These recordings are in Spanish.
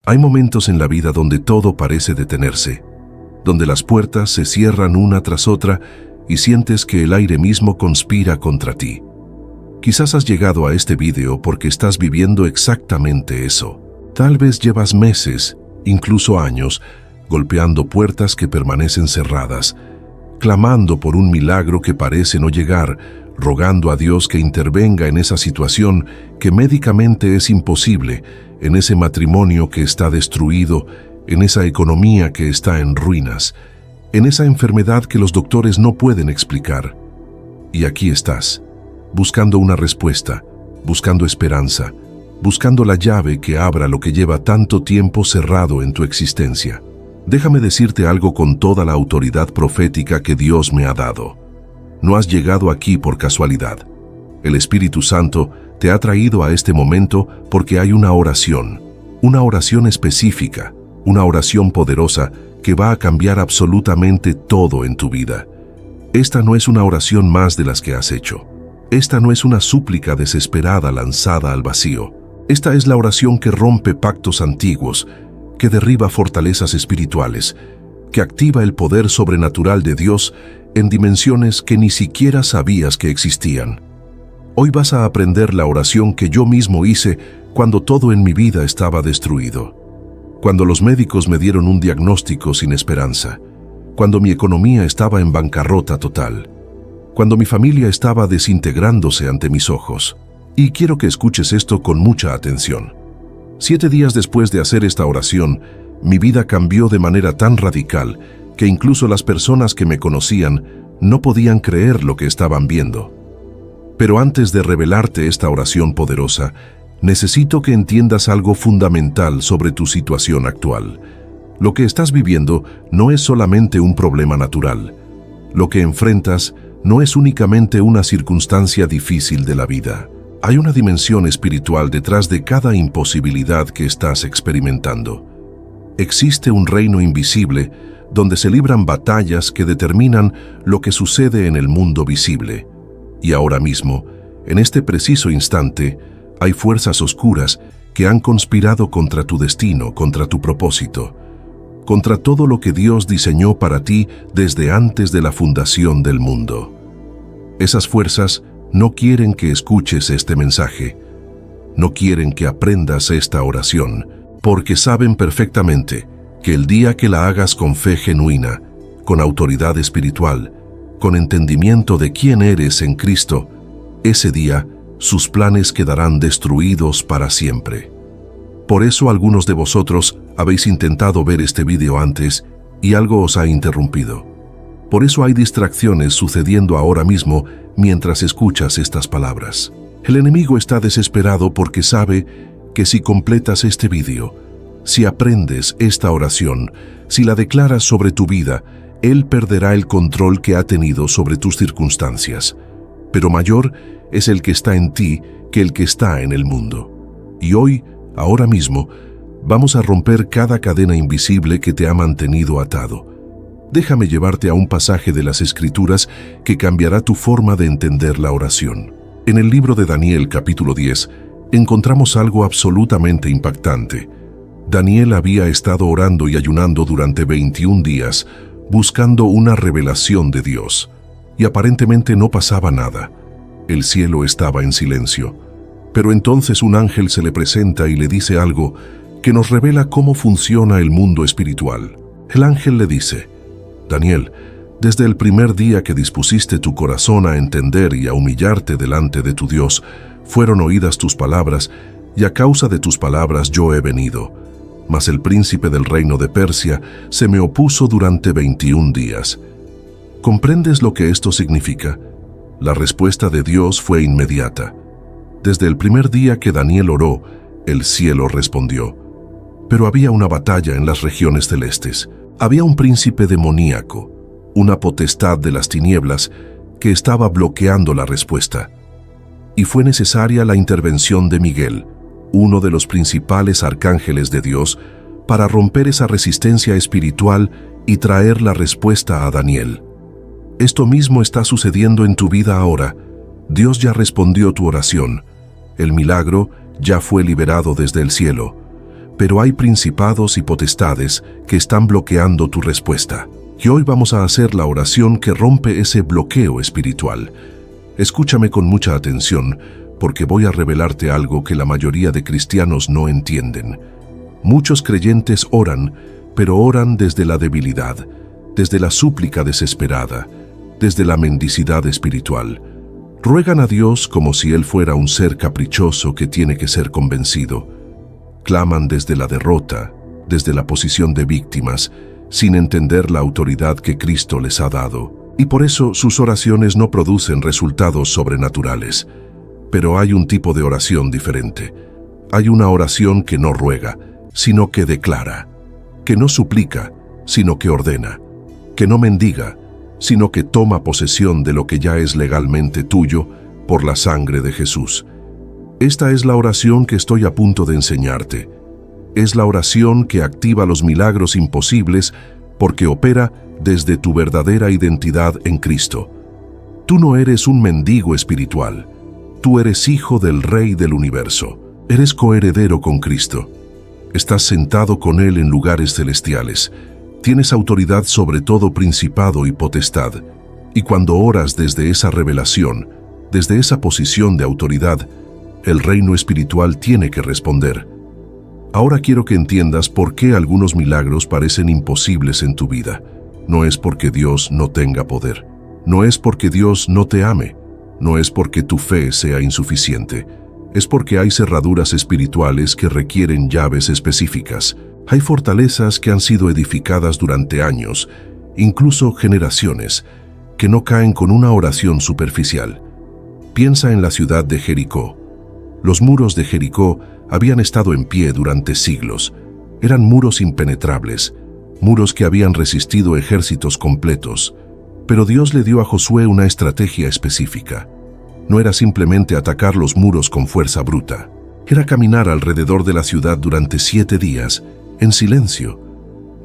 Hay momentos en la vida donde todo parece detenerse, donde las puertas se cierran una tras otra y sientes que el aire mismo conspira contra ti. Quizás has llegado a este video porque estás viviendo exactamente eso. Tal vez llevas meses, incluso años, golpeando puertas que permanecen cerradas, clamando por un milagro que parece no llegar, rogando a Dios que intervenga en esa situación que médicamente es imposible, en ese matrimonio que está destruido, en esa economía que está en ruinas, en esa enfermedad que los doctores no pueden explicar. Y aquí estás, buscando una respuesta, buscando esperanza, buscando la llave que abra lo que lleva tanto tiempo cerrado en tu existencia. Déjame decirte algo con toda la autoridad profética que Dios me ha dado. No has llegado aquí por casualidad. El Espíritu Santo te ha traído a este momento porque hay una oración específica, una oración poderosa que va a cambiar absolutamente todo en tu vida. Esta no es una oración más de las que has hecho. Esta no es una súplica desesperada lanzada al vacío. Esta es la oración que rompe pactos antiguos, que derriba fortalezas espirituales, que activa el poder sobrenatural de Dios en dimensiones que ni siquiera sabías que existían. Hoy vas a aprender la oración que yo mismo hice cuando todo en mi vida estaba destruido. Cuando los médicos me dieron un diagnóstico sin esperanza. Cuando mi economía estaba en bancarrota total. Cuando mi familia estaba desintegrándose ante mis ojos. Y quiero que escuches esto con mucha atención. 7 días después de hacer esta oración, mi vida cambió de manera tan radical que incluso las personas que me conocían no podían creer lo que estaban viendo. Pero antes de revelarte esta oración poderosa, necesito que entiendas algo fundamental sobre tu situación actual. Lo que estás viviendo no es solamente un problema natural. Lo que enfrentas no es únicamente una circunstancia difícil de la vida. Hay una dimensión espiritual detrás de cada imposibilidad que estás experimentando. Existe un reino invisible donde se libran batallas que determinan lo que sucede en el mundo visible. Y ahora mismo, en este preciso instante, hay fuerzas oscuras que han conspirado contra tu destino, contra tu propósito, contra todo lo que Dios diseñó para ti desde antes de la fundación del mundo. Esas fuerzas no quieren que escuches este mensaje, no quieren que aprendas esta oración, porque saben perfectamente que el día que la hagas con fe genuina, con autoridad espiritual, con entendimiento de quién eres en Cristo, ese día sus planes quedarán destruidos para siempre. Por eso algunos de vosotros habéis intentado ver este video antes y algo os ha interrumpido. Por eso hay distracciones sucediendo ahora mismo mientras escuchas estas palabras. El enemigo está desesperado porque sabe que si completas este video, si aprendes esta oración, si la declaras sobre tu vida, él perderá el control que ha tenido sobre tus circunstancias. Pero mayor es el que está en ti que el que está en el mundo. Y hoy, ahora mismo, vamos a romper cada cadena invisible que te ha mantenido atado. Déjame llevarte a un pasaje de las Escrituras que cambiará tu forma de entender la oración. En el libro de Daniel, capítulo 10, encontramos algo absolutamente impactante. Daniel había estado orando y ayunando durante 21 días, buscando una revelación de Dios, y aparentemente no pasaba nada. El cielo estaba en silencio. Pero entonces un ángel se le presenta y le dice algo que nos revela cómo funciona el mundo espiritual. El ángel le dice: Daniel, desde el primer día que dispusiste tu corazón a entender y a humillarte delante de tu Dios, fueron oídas tus palabras, y a causa de tus palabras yo he venido. Mas el príncipe del reino de Persia se me opuso durante 21 días. ¿Comprendes lo que esto significa? La respuesta de Dios fue inmediata. Desde el primer día que Daniel oró, el cielo respondió. Pero había una batalla en las regiones celestes. Había un príncipe demoníaco, una potestad de las tinieblas, que estaba bloqueando la respuesta. Y fue necesaria la intervención de Miguel, uno de los principales arcángeles de Dios, para romper esa resistencia espiritual y traer la respuesta a Daniel. Esto mismo está sucediendo en tu vida ahora. Dios ya respondió tu oración. El milagro ya fue liberado desde el cielo. pero hay principados y potestades que están bloqueando tu respuesta. Y hoy vamos a hacer la oración que rompe ese bloqueo espiritual. Escúchame con mucha atención, porque voy a revelarte algo que la mayoría de cristianos no entienden. Muchos creyentes oran, pero oran desde la debilidad, desde la súplica desesperada, desde la mendicidad espiritual. Ruegan a Dios como si Él fuera un ser caprichoso que tiene que ser convencido. Claman desde la derrota, desde la posición de víctimas, sin entender la autoridad que Cristo les ha dado. Y por eso sus oraciones no producen resultados sobrenaturales. Pero hay un tipo de oración diferente. Hay una oración que no ruega, sino que declara, que no suplica, sino que ordena, que no mendiga, sino que toma posesión de lo que ya es legalmente tuyo por la sangre de Jesús. Esta es la oración que estoy a punto de enseñarte. Es la oración que activa los milagros imposibles porque opera desde tu verdadera identidad en Cristo. Tú no eres un mendigo espiritual. Tú eres hijo del Rey del universo. Eres coheredero con Cristo. Estás sentado con Él en lugares celestiales. Tienes autoridad sobre todo principado y potestad. Y cuando oras desde esa revelación, desde esa posición de autoridad, el reino espiritual tiene que responder. Ahora quiero que entiendas por qué algunos milagros parecen imposibles en tu vida. No es porque Dios no tenga poder. No es porque Dios no te ame. No es porque tu fe sea insuficiente. Es porque hay cerraduras espirituales que requieren llaves específicas. Hay fortalezas que han sido edificadas durante años, incluso generaciones, que no caen con una oración superficial. Piensa en la ciudad de Jericó. Los muros de Jericó habían estado en pie durante siglos. Eran muros impenetrables, muros que habían resistido ejércitos completos. Pero Dios le dio a Josué una estrategia específica. No era simplemente atacar los muros con fuerza bruta. Era caminar alrededor de la ciudad durante 7 días, en silencio,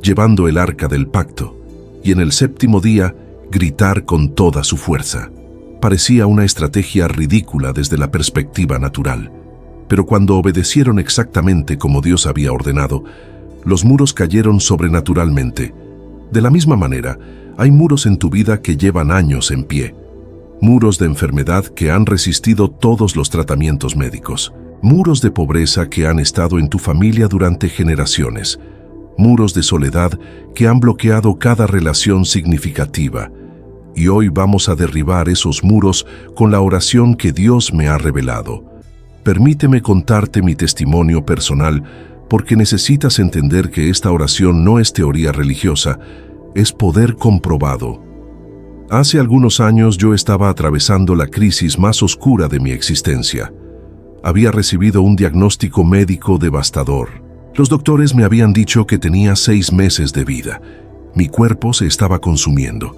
llevando el arca del pacto, y en el 7º día gritar con toda su fuerza. Parecía una estrategia ridícula desde la perspectiva natural, pero cuando obedecieron exactamente como Dios había ordenado, los muros cayeron sobrenaturalmente. De la misma manera, hay muros en tu vida que llevan años en pie, muros de enfermedad que han resistido todos los tratamientos médicos, muros de pobreza que han estado en tu familia durante generaciones, muros de soledad que han bloqueado cada relación significativa. Y hoy vamos a derribar esos muros con la oración que Dios me ha revelado. Permíteme contarte mi testimonio personal, porque necesitas entender que esta oración no es teoría religiosa, es poder comprobado. Hace algunos años yo estaba atravesando la crisis más oscura de mi existencia. Había recibido un diagnóstico médico devastador. Los doctores me habían dicho que tenía 6 meses de vida. Mi cuerpo se estaba consumiendo.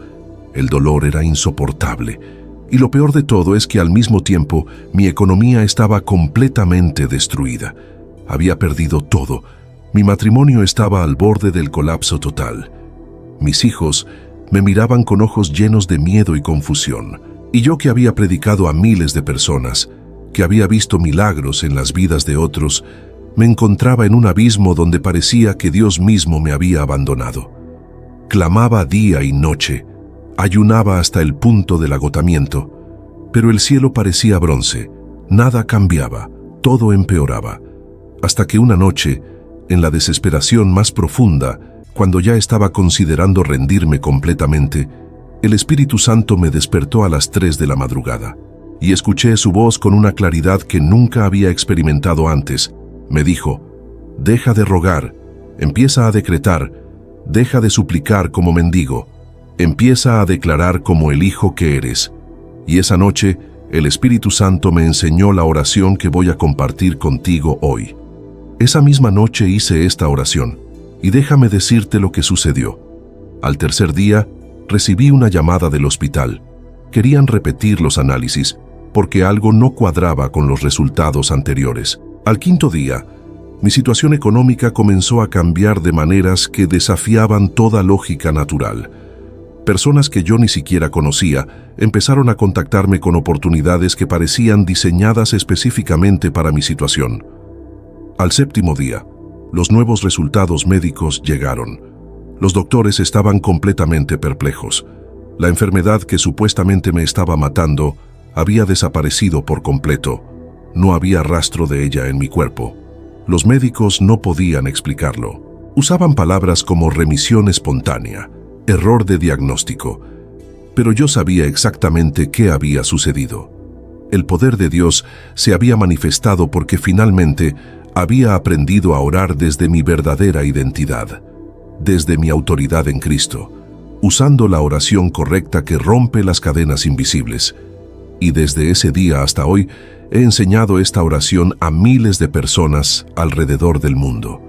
El dolor era insoportable. Y lo peor de todo es que al mismo tiempo mi economía estaba completamente destruida. Había perdido todo. Mi matrimonio estaba al borde del colapso total. Mis hijos me miraban con ojos llenos de miedo y confusión. Y yo, que había predicado a miles de personas, que había visto milagros en las vidas de otros, me encontraba en un abismo donde parecía que Dios mismo me había abandonado. Clamaba día y noche, ayunaba hasta el punto del agotamiento, pero el cielo parecía bronce, nada cambiaba, todo empeoraba, hasta que una noche, en la desesperación más profunda, cuando ya estaba considerando rendirme completamente, el Espíritu Santo me despertó a las 3 de la madrugada, y escuché su voz con una claridad que nunca había experimentado antes. Me dijo: deja de rogar, empieza a decretar, deja de suplicar como mendigo, empieza a declarar como el hijo que eres. Y esa noche, el Espíritu Santo me enseñó la oración que voy a compartir contigo hoy. Esa misma noche hice esta oración, y déjame decirte lo que sucedió. Al tercer día, recibí una llamada del hospital. Querían repetir los análisis, porque algo no cuadraba con los resultados anteriores. Al 5.º día, mi situación económica comenzó a cambiar de maneras que desafiaban toda lógica natural. Personas que yo ni siquiera conocía empezaron a contactarme con oportunidades que parecían diseñadas específicamente para mi situación. Al 7.º día, Los nuevos resultados médicos llegaron. Los doctores estaban completamente perplejos. La enfermedad que supuestamente me estaba matando había desaparecido por completo. No había rastro de ella en mi cuerpo. Los médicos no podían explicarlo. Usaban palabras como remisión espontánea, error de diagnóstico. Pero yo sabía exactamente qué había sucedido. El poder de Dios se había manifestado porque finalmente había aprendido a orar desde mi verdadera identidad, desde mi autoridad en Cristo, usando la oración correcta que rompe las cadenas invisibles. Y desde ese día hasta hoy he enseñado esta oración a miles de personas alrededor del mundo.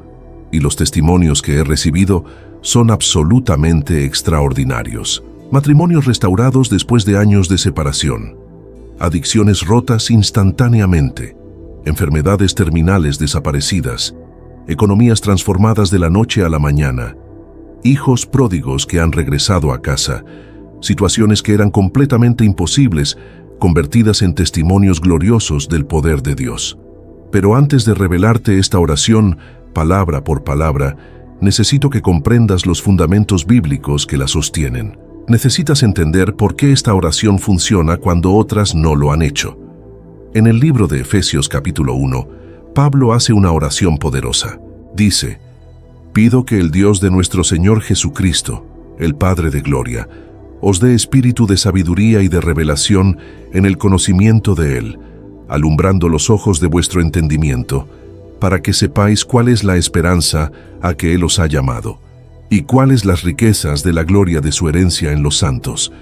Y los testimonios que he recibido son absolutamente extraordinarios. Matrimonios restaurados después de años de separación. Adicciones rotas instantáneamente. Enfermedades terminales desaparecidas. Economías transformadas de la noche a la mañana. Hijos pródigos que han regresado a casa. Situaciones que eran completamente imposibles, convertidas en testimonios gloriosos del poder de Dios. Pero antes de revelarte esta oración, palabra por palabra, necesito que comprendas los fundamentos bíblicos que la sostienen. Necesitas entender por qué esta oración funciona cuando otras no lo han hecho. En el libro de Efesios capítulo 1, Pablo hace una oración poderosa. Dice: «Pido que el Dios de nuestro Señor Jesucristo, el Padre de gloria, os dé espíritu de sabiduría y de revelación en el conocimiento de Él, alumbrando los ojos de vuestro entendimiento, para que sepáis cuál es la esperanza a que Él os ha llamado, y cuáles las riquezas de la gloria de su herencia en los santos,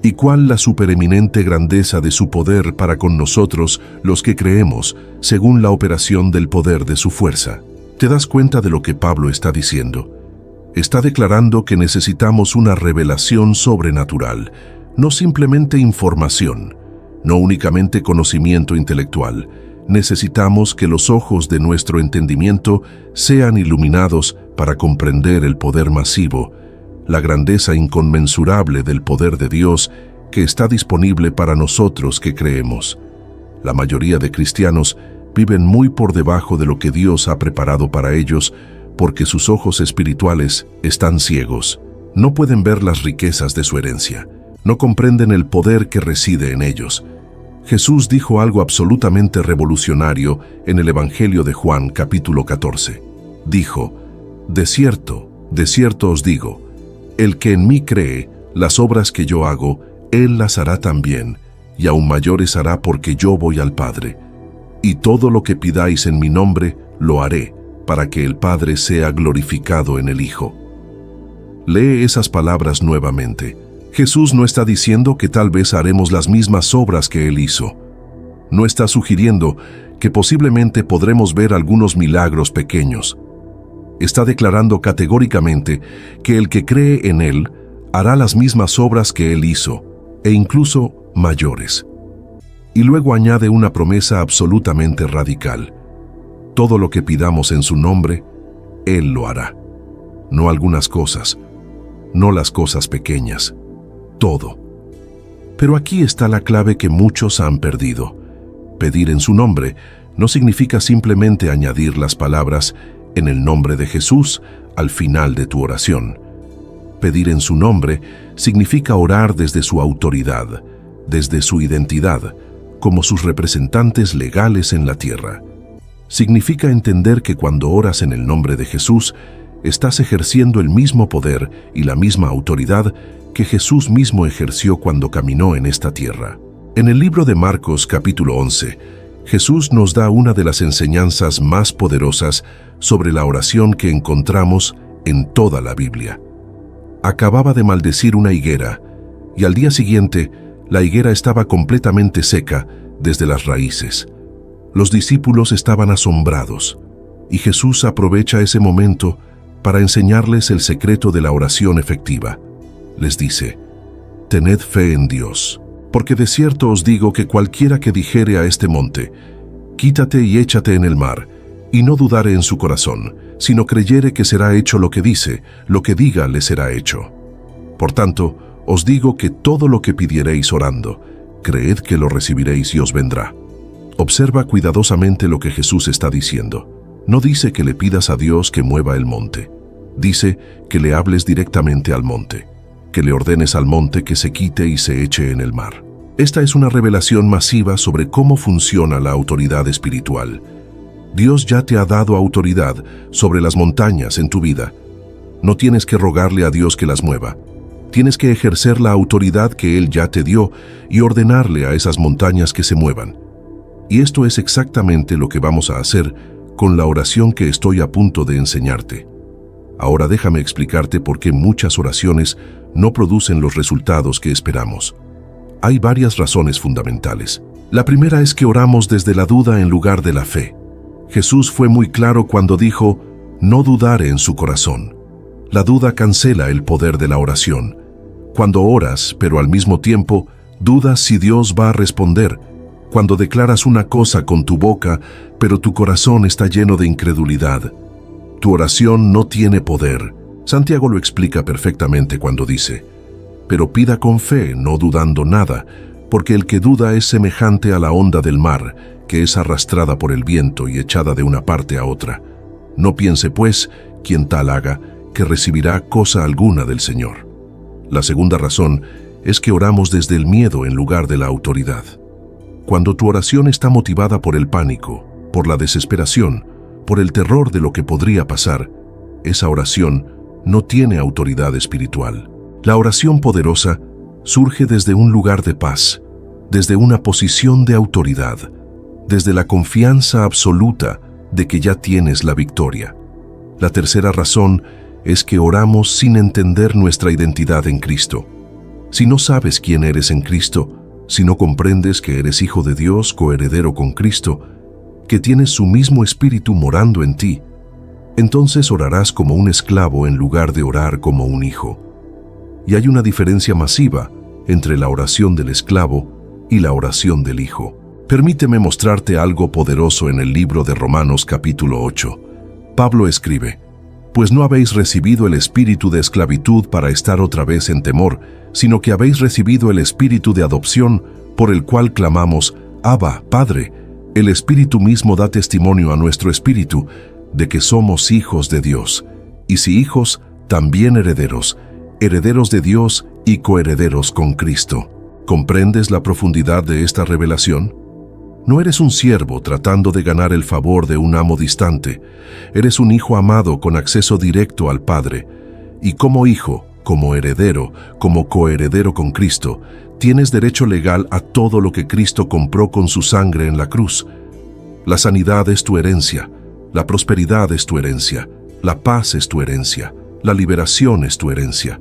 y cuál la supereminente grandeza de su poder para con nosotros los que creemos, según la operación del poder de su fuerza». ¿Te das cuenta de lo que Pablo está diciendo? Está declarando que necesitamos una revelación sobrenatural, no simplemente información, no únicamente conocimiento intelectual. Necesitamos que los ojos de nuestro entendimiento sean iluminados para comprender el poder masivo, la grandeza inconmensurable del poder de Dios que está disponible para nosotros que creemos. La mayoría de cristianos viven muy por debajo de lo que Dios ha preparado para ellos porque sus ojos espirituales están ciegos. No pueden ver las riquezas de su herencia. No comprenden el poder que reside en ellos. Jesús dijo algo absolutamente revolucionario en el Evangelio de Juan, capítulo 14. Dijo: de cierto os digo, el que en mí cree, las obras que yo hago, él las hará también, y aún mayores hará porque yo voy al Padre. Y todo lo que pidáis en mi nombre, lo haré, para que el Padre sea glorificado en el Hijo. Lee esas palabras nuevamente. Jesús no está diciendo que tal vez haremos las mismas obras que Él hizo. No está sugiriendo que posiblemente podremos ver algunos milagros pequeños. Está declarando categóricamente que el que cree en Él hará las mismas obras que Él hizo, e incluso mayores. Y luego añade una promesa absolutamente radical. Todo lo que pidamos en su nombre, Él lo hará. No algunas cosas, no las cosas pequeñas, todo. Pero aquí está la clave que muchos han perdido. Pedir en su nombre no significa simplemente añadir las palabras en el nombre de Jesús al final de tu oración. Pedir en su nombre significa orar desde su autoridad, desde su identidad, como sus representantes legales en la tierra. Significa entender que cuando oras en el nombre de Jesús, estás ejerciendo el mismo poder y la misma autoridad que Jesús mismo ejerció cuando caminó en esta tierra. En el libro de Marcos capítulo 11, Jesús nos da una de las enseñanzas más poderosas sobre la oración que encontramos en toda la Biblia. Acababa de maldecir una higuera, y al día siguiente, la higuera estaba completamente seca desde las raíces. Los discípulos estaban asombrados, y Jesús aprovecha ese momento para enseñarles el secreto de la oración efectiva. Les dice: «Tened fe en Dios, porque de cierto os digo que cualquiera que dijere a este monte, quítate y échate en el mar, y no dudare en su corazón, sino creyere que será hecho lo que dice, lo que diga le será hecho. Por tanto, os digo que todo lo que pidiereis orando, creed que lo recibiréis y os vendrá». Observa cuidadosamente lo que Jesús está diciendo. No dice que le pidas a Dios que mueva el monte. Dice que le hables directamente al monte, que le ordenes al monte que se quite y se eche en el mar. Esta es una revelación masiva sobre cómo funciona la autoridad espiritual. Dios ya te ha dado autoridad sobre las montañas en tu vida. No tienes que rogarle a Dios que las mueva. Tienes que ejercer la autoridad que Él ya te dio y ordenarle a esas montañas que se muevan. Y esto es exactamente lo que vamos a hacer con la oración que estoy a punto de enseñarte. Ahora déjame explicarte por qué muchas oraciones no producen los resultados que esperamos. Hay varias razones fundamentales. La primera es que oramos desde la duda en lugar de la fe. Jesús fue muy claro cuando dijo, no dudare en su corazón. La duda cancela el poder de la oración. Cuando oras, pero al mismo tiempo, dudas si Dios va a responder. Cuando declaras una cosa con tu boca, pero tu corazón está lleno de incredulidad. Tu oración no tiene poder. Santiago lo explica perfectamente cuando dice, pero pida con fe, no dudando nada, porque el que duda es semejante a la onda del mar, que es arrastrada por el viento y echada de una parte a otra. No piense, pues, quien tal haga, que recibirá cosa alguna del Señor. La segunda razón es que oramos desde el miedo en lugar de la autoridad. Cuando tu oración está motivada por el pánico, por la desesperación, por el terror de lo que podría pasar, esa oración no tiene autoridad espiritual. La oración poderosa surge desde un lugar de paz, desde una posición de autoridad, desde la confianza absoluta de que ya tienes la victoria. La tercera razón es que oramos sin entender nuestra identidad en Cristo. Si no sabes quién eres en Cristo, si no comprendes que eres hijo de Dios, coheredero con Cristo, que tienes su mismo espíritu morando en ti, entonces orarás como un esclavo en lugar de orar como un hijo. Y hay una diferencia masiva entre la oración del esclavo y la oración del hijo. Permíteme mostrarte algo poderoso en el libro de Romanos capítulo 8. Pablo escribe, pues no habéis recibido el espíritu de esclavitud para estar otra vez en temor, sino que habéis recibido el espíritu de adopción, por el cual clamamos, Abba, Padre. El Espíritu mismo da testimonio a nuestro espíritu de que somos hijos de Dios, y si hijos, también herederos, herederos de Dios y coherederos con Cristo. ¿Comprendes la profundidad de esta revelación? No eres un siervo tratando de ganar el favor de un amo distante. Eres un hijo amado con acceso directo al Padre. Y como hijo, como heredero, como coheredero con Cristo, tienes derecho legal a todo lo que Cristo compró con su sangre en la cruz. La sanidad es tu herencia, la prosperidad es tu herencia, la paz es tu herencia, la liberación es tu herencia,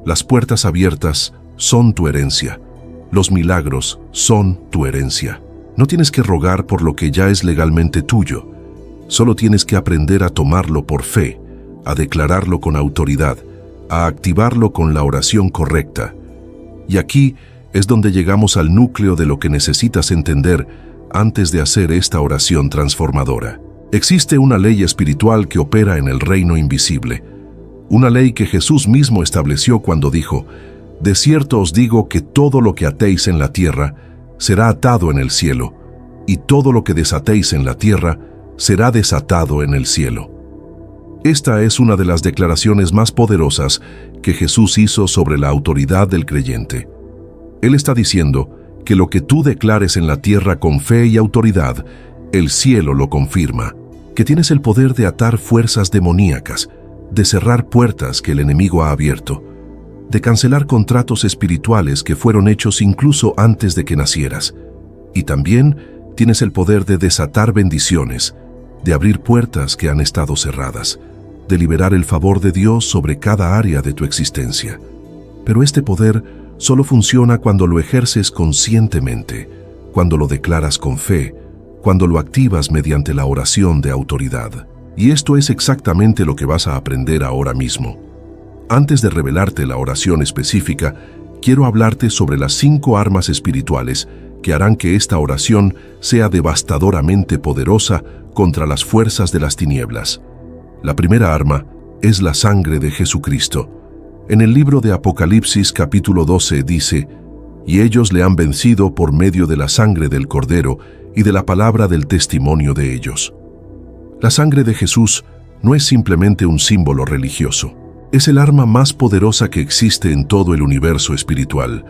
las puertas abiertas son tu herencia, los milagros son tu herencia. No tienes que rogar por lo que ya es legalmente tuyo, solo tienes que aprender a tomarlo por fe, a declararlo con autoridad, a activarlo con la oración correcta. Y aquí es donde llegamos al núcleo de lo que necesitas entender antes de hacer esta oración transformadora. Existe una ley espiritual que opera en el reino invisible, una ley que Jesús mismo estableció cuando dijo, de cierto os digo que todo lo que atéis en la tierra será atado en el cielo, y todo lo que desatéis en la tierra será desatado en el cielo. Esta es una de las declaraciones más poderosas que Jesús hizo sobre la autoridad del creyente. Él está diciendo que lo que tú declares en la tierra con fe y autoridad, el cielo lo confirma, que tienes el poder de atar fuerzas demoníacas, de cerrar puertas que el enemigo ha abierto, de cancelar contratos espirituales que fueron hechos incluso antes de que nacieras. Y también tienes el poder de desatar bendiciones, de abrir puertas que han estado cerradas, de liberar el favor de Dios sobre cada área de tu existencia. Pero este poder solo funciona cuando lo ejerces conscientemente, cuando lo declaras con fe, cuando lo activas mediante la oración de autoridad. Y esto es exactamente lo que vas a aprender ahora mismo. Antes de revelarte la oración específica, quiero hablarte sobre las 5 armas espirituales que harán que esta oración sea devastadoramente poderosa contra las fuerzas de las tinieblas. La primera arma es la sangre de Jesucristo. En el libro de Apocalipsis capítulo 12 dice, y ellos le han vencido por medio de la sangre del Cordero y de la palabra del testimonio de ellos. La sangre de Jesús no es simplemente un símbolo religioso. Es el arma más poderosa que existe en todo el universo espiritual.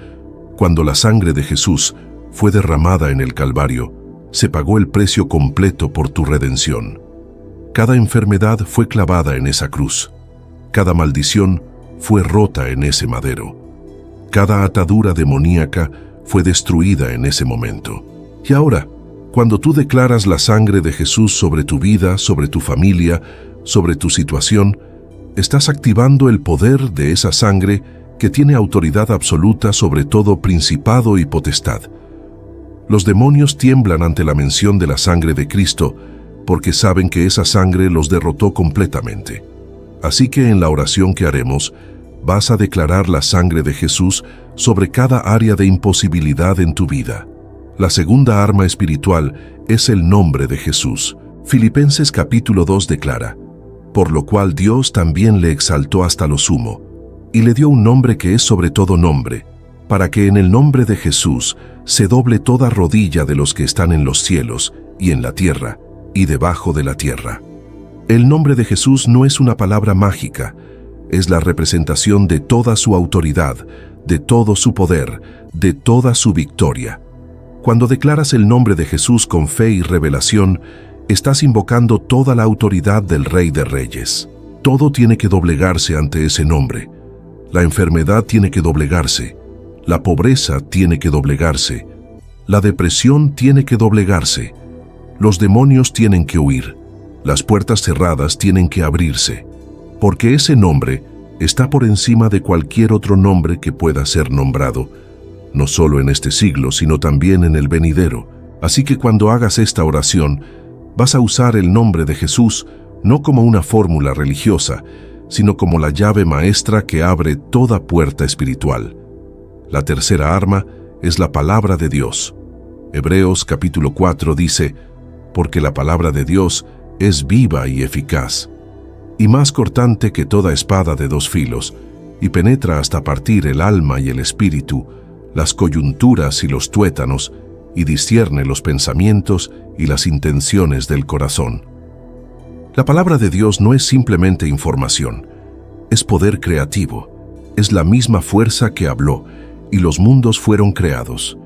Cuando la sangre de Jesús fue derramada en el Calvario, se pagó el precio completo por tu redención. Cada enfermedad fue clavada en esa cruz. Cada maldición fue rota en ese madero. Cada atadura demoníaca fue destruida en ese momento. Y ahora, cuando tú declaras la sangre de Jesús sobre tu vida, sobre tu familia, sobre tu situación, estás activando el poder de esa sangre que tiene autoridad absoluta sobre todo principado y potestad. Los demonios tiemblan ante la mención de la sangre de Cristo porque saben que esa sangre los derrotó completamente. Así que en la oración que haremos, vas a declarar la sangre de Jesús sobre cada área de imposibilidad en tu vida. La segunda arma espiritual es el nombre de Jesús. Filipenses capítulo 2 declara: por lo cual Dios también le exaltó hasta lo sumo, y le dio un nombre que es sobre todo nombre, para que en el nombre de Jesús se doble toda rodilla de los que están en los cielos y en la tierra y debajo de la tierra. El nombre de Jesús no es una palabra mágica, es la representación de toda su autoridad, de todo su poder, de toda su victoria. Cuando declaras el nombre de Jesús con fe y revelación, estás invocando toda la autoridad del Rey de Reyes. Todo tiene que doblegarse ante ese nombre. La enfermedad tiene que doblegarse. La pobreza tiene que doblegarse. La depresión tiene que doblegarse. Los demonios tienen que huir. Las puertas cerradas tienen que abrirse. Porque ese nombre está por encima de cualquier otro nombre que pueda ser nombrado, no solo en este siglo, sino también en el venidero. Así que cuando hagas esta oración, vas a usar el nombre de Jesús no como una fórmula religiosa, sino como la llave maestra que abre toda puerta espiritual. La tercera arma es la palabra de Dios. Hebreos capítulo 4 dice: porque la palabra de Dios es viva y eficaz, y más cortante que toda espada de dos filos, y penetra hasta partir el alma y el espíritu, las coyunturas y los tuétanos, y discierne los pensamientos y las intenciones del corazón. La palabra de Dios no es simplemente información, es poder creativo, es la misma fuerza que habló, y los mundos fueron creados.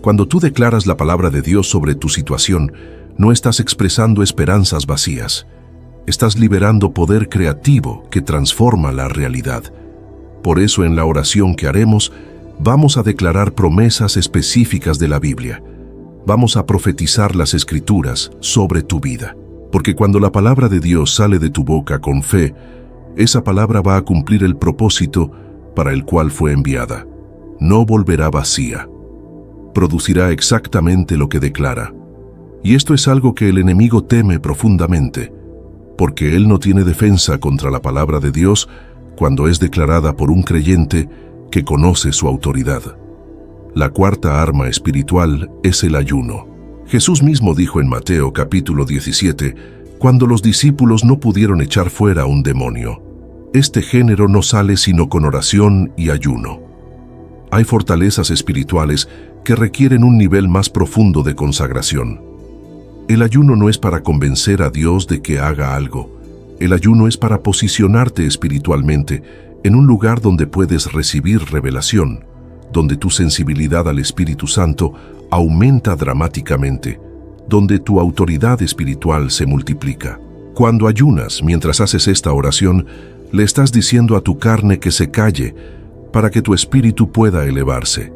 Cuando tú declaras la palabra de Dios sobre tu situación, no estás expresando esperanzas vacías, estás liberando poder creativo que transforma la realidad. Por eso en la oración que haremos, vamos a declarar promesas específicas de la Biblia. Vamos a profetizar las Escrituras sobre tu vida. Porque cuando la palabra de Dios sale de tu boca con fe, esa palabra va a cumplir el propósito para el cual fue enviada. No volverá vacía. Producirá exactamente lo que declara. Y esto es algo que el enemigo teme profundamente, porque él no tiene defensa contra la palabra de Dios cuando es declarada por un creyente que conoce su autoridad. La cuarta arma espiritual es el ayuno. Jesús mismo dijo en Mateo capítulo 17, cuando los discípulos no pudieron echar fuera un demonio: este género no sale sino con oración y ayuno. Hay fortalezas espirituales que requieren un nivel más profundo de consagración. El ayuno no es para convencer a Dios de que haga algo. El ayuno es para posicionarte espiritualmente en un lugar donde puedes recibir revelación, donde tu sensibilidad al Espíritu Santo aumenta dramáticamente, donde tu autoridad espiritual se multiplica. Cuando ayunas, mientras haces esta oración, le estás diciendo a tu carne que se calle para que tu espíritu pueda elevarse.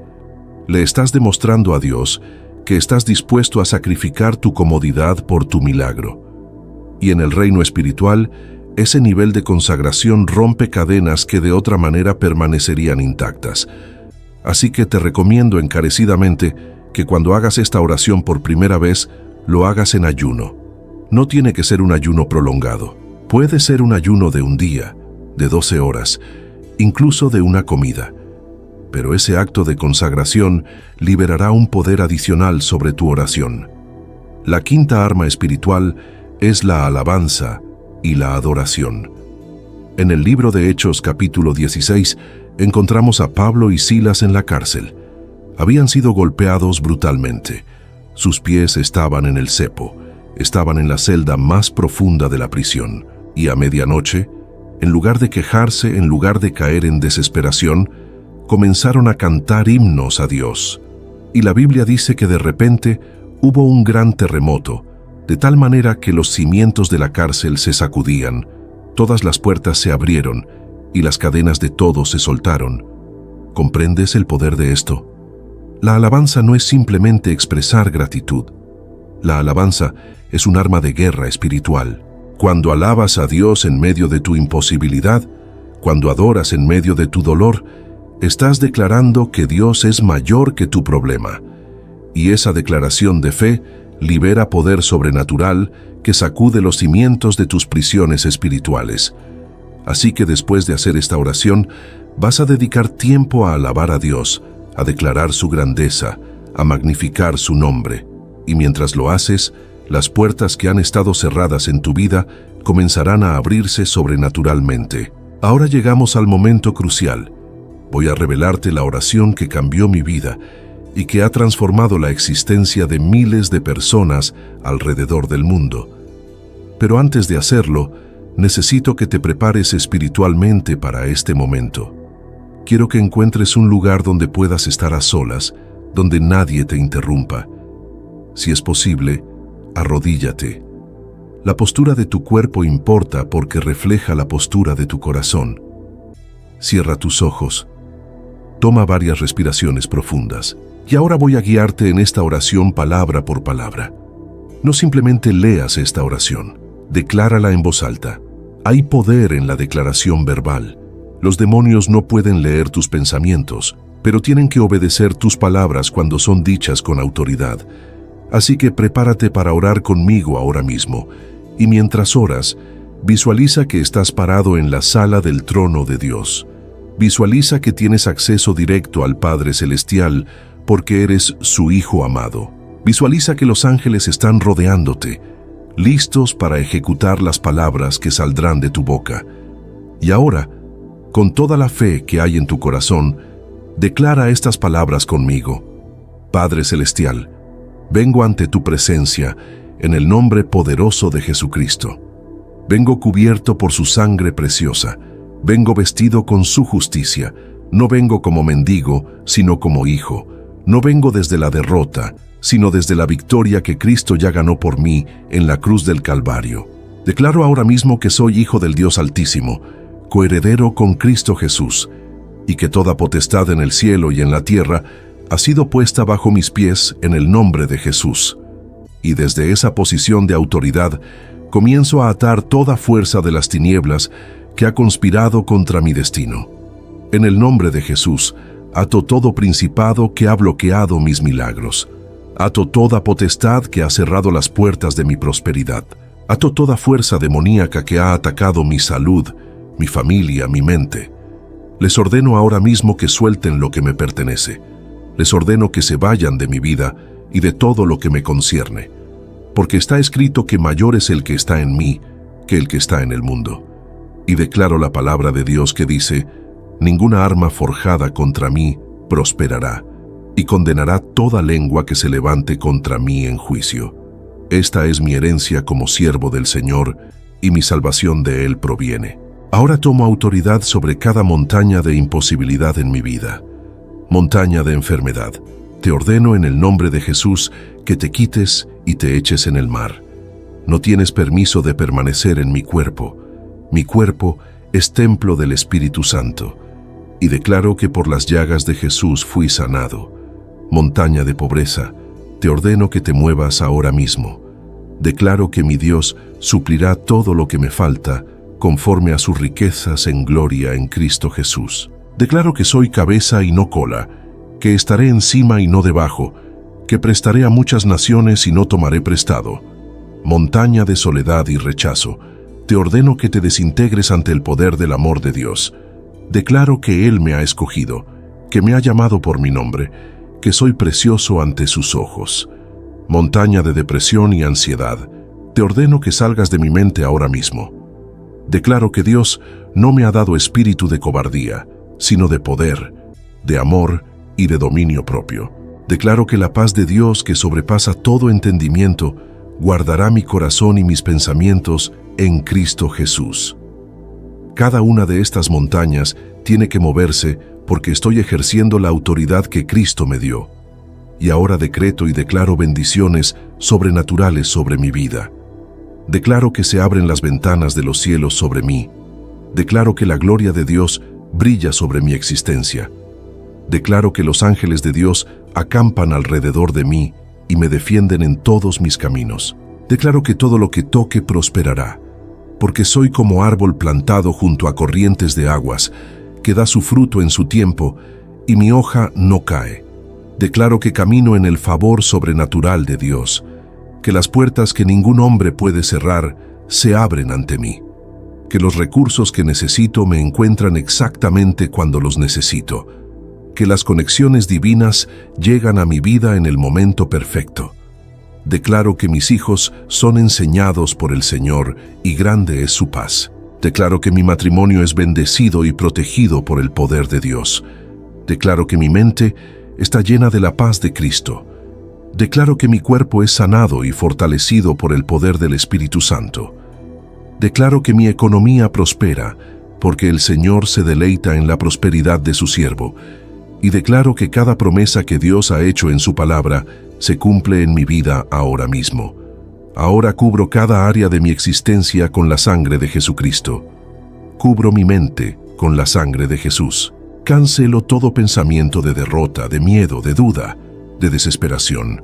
Le estás demostrando a Dios que estás dispuesto a sacrificar tu comodidad por tu milagro. Y en el reino espiritual, ese nivel de consagración rompe cadenas que de otra manera permanecerían intactas. Así que te recomiendo encarecidamente que cuando hagas esta oración por primera vez, lo hagas en ayuno. No tiene que ser un ayuno prolongado. Puede ser un ayuno de un día, de 12 horas, incluso de una comida. Pero ese acto de consagración liberará un poder adicional sobre tu oración. La quinta arma espiritual es la alabanza y la adoración. En el libro de Hechos capítulo 16 encontramos a Pablo y Silas en la cárcel. Habían sido golpeados brutalmente. Sus pies estaban en el cepo, estaban en la celda más profunda de la prisión, y a medianoche, en lugar de quejarse, en lugar de caer en desesperación, comenzaron a cantar himnos a Dios. Y la Biblia dice que de repente hubo un gran terremoto, de tal manera que los cimientos de la cárcel se sacudían, todas las puertas se abrieron y las cadenas de todos se soltaron. ¿Comprendes el poder de esto? La alabanza no es simplemente expresar gratitud. La alabanza es un arma de guerra espiritual. Cuando alabas a Dios en medio de tu imposibilidad, cuando adoras en medio de tu dolor, estás declarando que Dios es mayor que tu problema. Y esa declaración de fe libera poder sobrenatural que sacude los cimientos de tus prisiones espirituales. Así que después de hacer esta oración, vas a dedicar tiempo a alabar a Dios, a declarar su grandeza, a magnificar su nombre. Y mientras lo haces, las puertas que han estado cerradas en tu vida comenzarán a abrirse sobrenaturalmente. Ahora llegamos al momento crucial. Voy a revelarte la oración que cambió mi vida y que ha transformado la existencia de miles de personas alrededor del mundo. Pero antes de hacerlo, necesito que te prepares espiritualmente para este momento. Quiero que encuentres un lugar donde puedas estar a solas, donde nadie te interrumpa. Si es posible, arrodíllate. La postura de tu cuerpo importa porque refleja la postura de tu corazón. Cierra tus ojos. Toma varias respiraciones profundas. Y ahora voy a guiarte en esta oración palabra por palabra. No simplemente leas esta oración, declárala en voz alta. Hay poder en la declaración verbal. Los demonios no pueden leer tus pensamientos, pero tienen que obedecer tus palabras cuando son dichas con autoridad. Así que prepárate para orar conmigo ahora mismo. Y mientras oras, visualiza que estás parado en la sala del trono de Dios. Visualiza que tienes acceso directo al Padre Celestial porque eres su Hijo amado. Visualiza que los ángeles están rodeándote, listos para ejecutar las palabras que saldrán de tu boca. Y ahora, con toda la fe que hay en tu corazón, declara estas palabras conmigo. Padre Celestial, vengo ante tu presencia en el nombre poderoso de Jesucristo. Vengo cubierto por su sangre preciosa. Vengo vestido con su justicia. No vengo como mendigo, sino como hijo. No vengo desde la derrota, sino desde la victoria que Cristo ya ganó por mí en la cruz del Calvario. Declaro ahora mismo que soy hijo del Dios Altísimo, coheredero con Cristo Jesús, y que toda potestad en el cielo y en la tierra ha sido puesta bajo mis pies en el nombre de Jesús. Y desde esa posición de autoridad, comienzo a atar toda fuerza de las tinieblas que ha conspirado contra mi destino. En el nombre de Jesús, ato todo principado que ha bloqueado mis milagros. Ato toda potestad que ha cerrado las puertas de mi prosperidad. Ato toda fuerza demoníaca que ha atacado mi salud, mi familia, mi mente. Les ordeno ahora mismo que suelten lo que me pertenece. Les ordeno que se vayan de mi vida y de todo lo que me concierne. Porque está escrito que mayor es el que está en mí que el que está en el mundo. Y declaro la palabra de Dios que dice: ninguna arma forjada contra mí prosperará, y condenará toda lengua que se levante contra mí en juicio. Esta es mi herencia como siervo del Señor, y mi salvación de Él proviene. Ahora tomo autoridad sobre cada montaña de imposibilidad en mi vida. Montaña de enfermedad, te ordeno en el nombre de Jesús que te quites y te eches en el mar. No tienes permiso de permanecer en mi cuerpo. Mi cuerpo es templo del Espíritu Santo. Y declaro que por las llagas de Jesús fui sanado. Montaña de pobreza, te ordeno que te muevas ahora mismo. Declaro que mi Dios suplirá todo lo que me falta conforme a sus riquezas en gloria en Cristo Jesús. Declaro que soy cabeza y no cola, que estaré encima y no debajo, que prestaré a muchas naciones y no tomaré prestado. Montaña de soledad y rechazo, te ordeno que te desintegres ante el poder del amor de Dios. Declaro que Él me ha escogido, que me ha llamado por mi nombre, que soy precioso ante sus ojos. Montaña de depresión y ansiedad, te ordeno que salgas de mi mente ahora mismo. Declaro que Dios no me ha dado espíritu de cobardía, sino de poder, de amor y de dominio propio. Declaro que la paz de Dios, que sobrepasa todo entendimiento, guardará mi corazón y mis pensamientos en Cristo Jesús. Cada una de estas montañas tiene que moverse porque estoy ejerciendo la autoridad que Cristo me dio. Y ahora decreto y declaro bendiciones sobrenaturales sobre mi vida. Declaro que se abren las ventanas de los cielos sobre mí. Declaro que la gloria de Dios brilla sobre mi existencia. Declaro que los ángeles de Dios acampan alrededor de mí y me defienden en todos mis caminos. Declaro que todo lo que toque prosperará, porque soy como árbol plantado junto a corrientes de aguas, que da su fruto en su tiempo y mi hoja no cae. Declaro que camino en el favor sobrenatural de Dios, que las puertas que ningún hombre puede cerrar se abren ante mí, que los recursos que necesito me encuentran exactamente cuando los necesito, que las conexiones divinas llegan a mi vida en el momento perfecto. Declaro que mis hijos son enseñados por el Señor y grande es su paz. Declaro que mi matrimonio es bendecido y protegido por el poder de Dios. Declaro que mi mente está llena de la paz de Cristo. Declaro que mi cuerpo es sanado y fortalecido por el poder del Espíritu Santo. Declaro que mi economía prospera, porque el Señor se deleita en la prosperidad de su siervo. Y declaro que cada promesa que Dios ha hecho en su palabra se cumple en mi vida ahora mismo. Ahora cubro cada área de mi existencia con la sangre de Jesucristo. Cubro mi mente con la sangre de Jesús. Cancelo todo pensamiento de derrota, de miedo, de duda, de desesperación.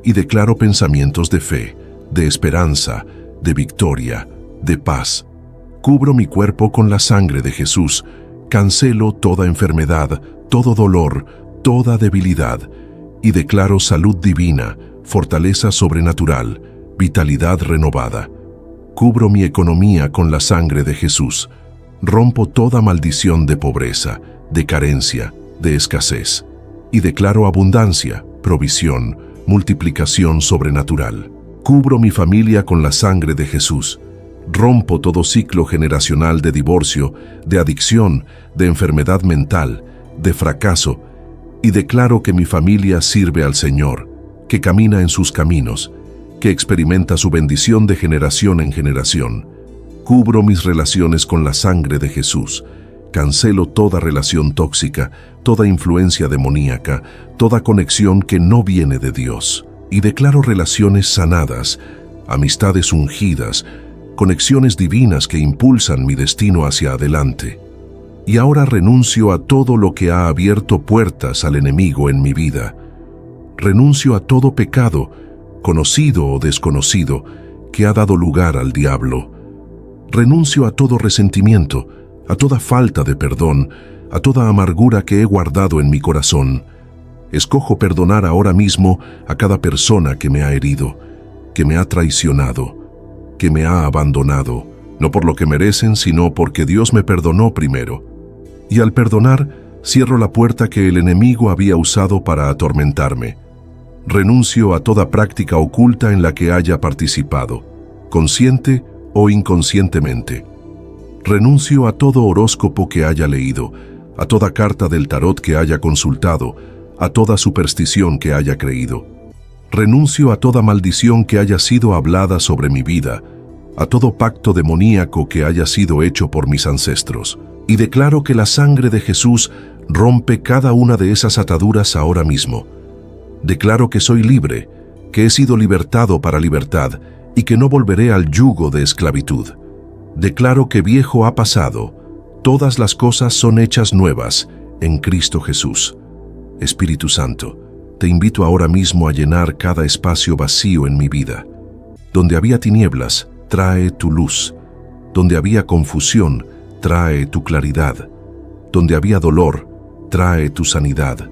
Y declaro pensamientos de fe, de esperanza, de victoria, de paz. Cubro mi cuerpo con la sangre de Jesús. Cancelo toda enfermedad, todo dolor, toda debilidad. Y declaro salud divina, fortaleza sobrenatural, vitalidad renovada. Cubro mi economía con la sangre de Jesús. Rompo toda maldición de pobreza, de carencia, de escasez. Y declaro abundancia, provisión, multiplicación sobrenatural. Cubro mi familia con la sangre de Jesús. Rompo todo ciclo generacional de divorcio, de adicción, de enfermedad mental, de fracaso, y declaro que mi familia sirve al Señor, que camina en sus caminos, que experimenta su bendición de generación en generación. Cubro mis relaciones con la sangre de Jesús. Cancelo toda relación tóxica, toda influencia demoníaca, toda conexión que no viene de Dios. Y declaro relaciones sanadas, amistades ungidas, conexiones divinas que impulsan mi destino hacia adelante. Y ahora renuncio a todo lo que ha abierto puertas al enemigo en mi vida. Renuncio a todo pecado, conocido o desconocido, que ha dado lugar al diablo. Renuncio a todo resentimiento, a toda falta de perdón, a toda amargura que he guardado en mi corazón. Escojo perdonar ahora mismo a cada persona que me ha herido, que me ha traicionado, que me ha abandonado, no por lo que merecen, sino porque Dios me perdonó primero. Y al perdonar, cierro la puerta que el enemigo había usado para atormentarme. Renuncio a toda práctica oculta en la que haya participado, consciente o inconscientemente. Renuncio a todo horóscopo que haya leído, a toda carta del tarot que haya consultado, a toda superstición que haya creído. Renuncio a toda maldición que haya sido hablada sobre mi vida, a todo pacto demoníaco que haya sido hecho por mis ancestros. Y declaro que la sangre de Jesús rompe cada una de esas ataduras ahora mismo. Declaro que soy libre, que he sido libertado para libertad y que no volveré al yugo de esclavitud. Declaro que viejo ha pasado, todas las cosas son hechas nuevas en Cristo Jesús. Espíritu Santo, te invito ahora mismo a llenar cada espacio vacío en mi vida. Donde había tinieblas, trae tu luz. Donde había confusión, trae tu claridad. Donde había dolor, trae tu sanidad.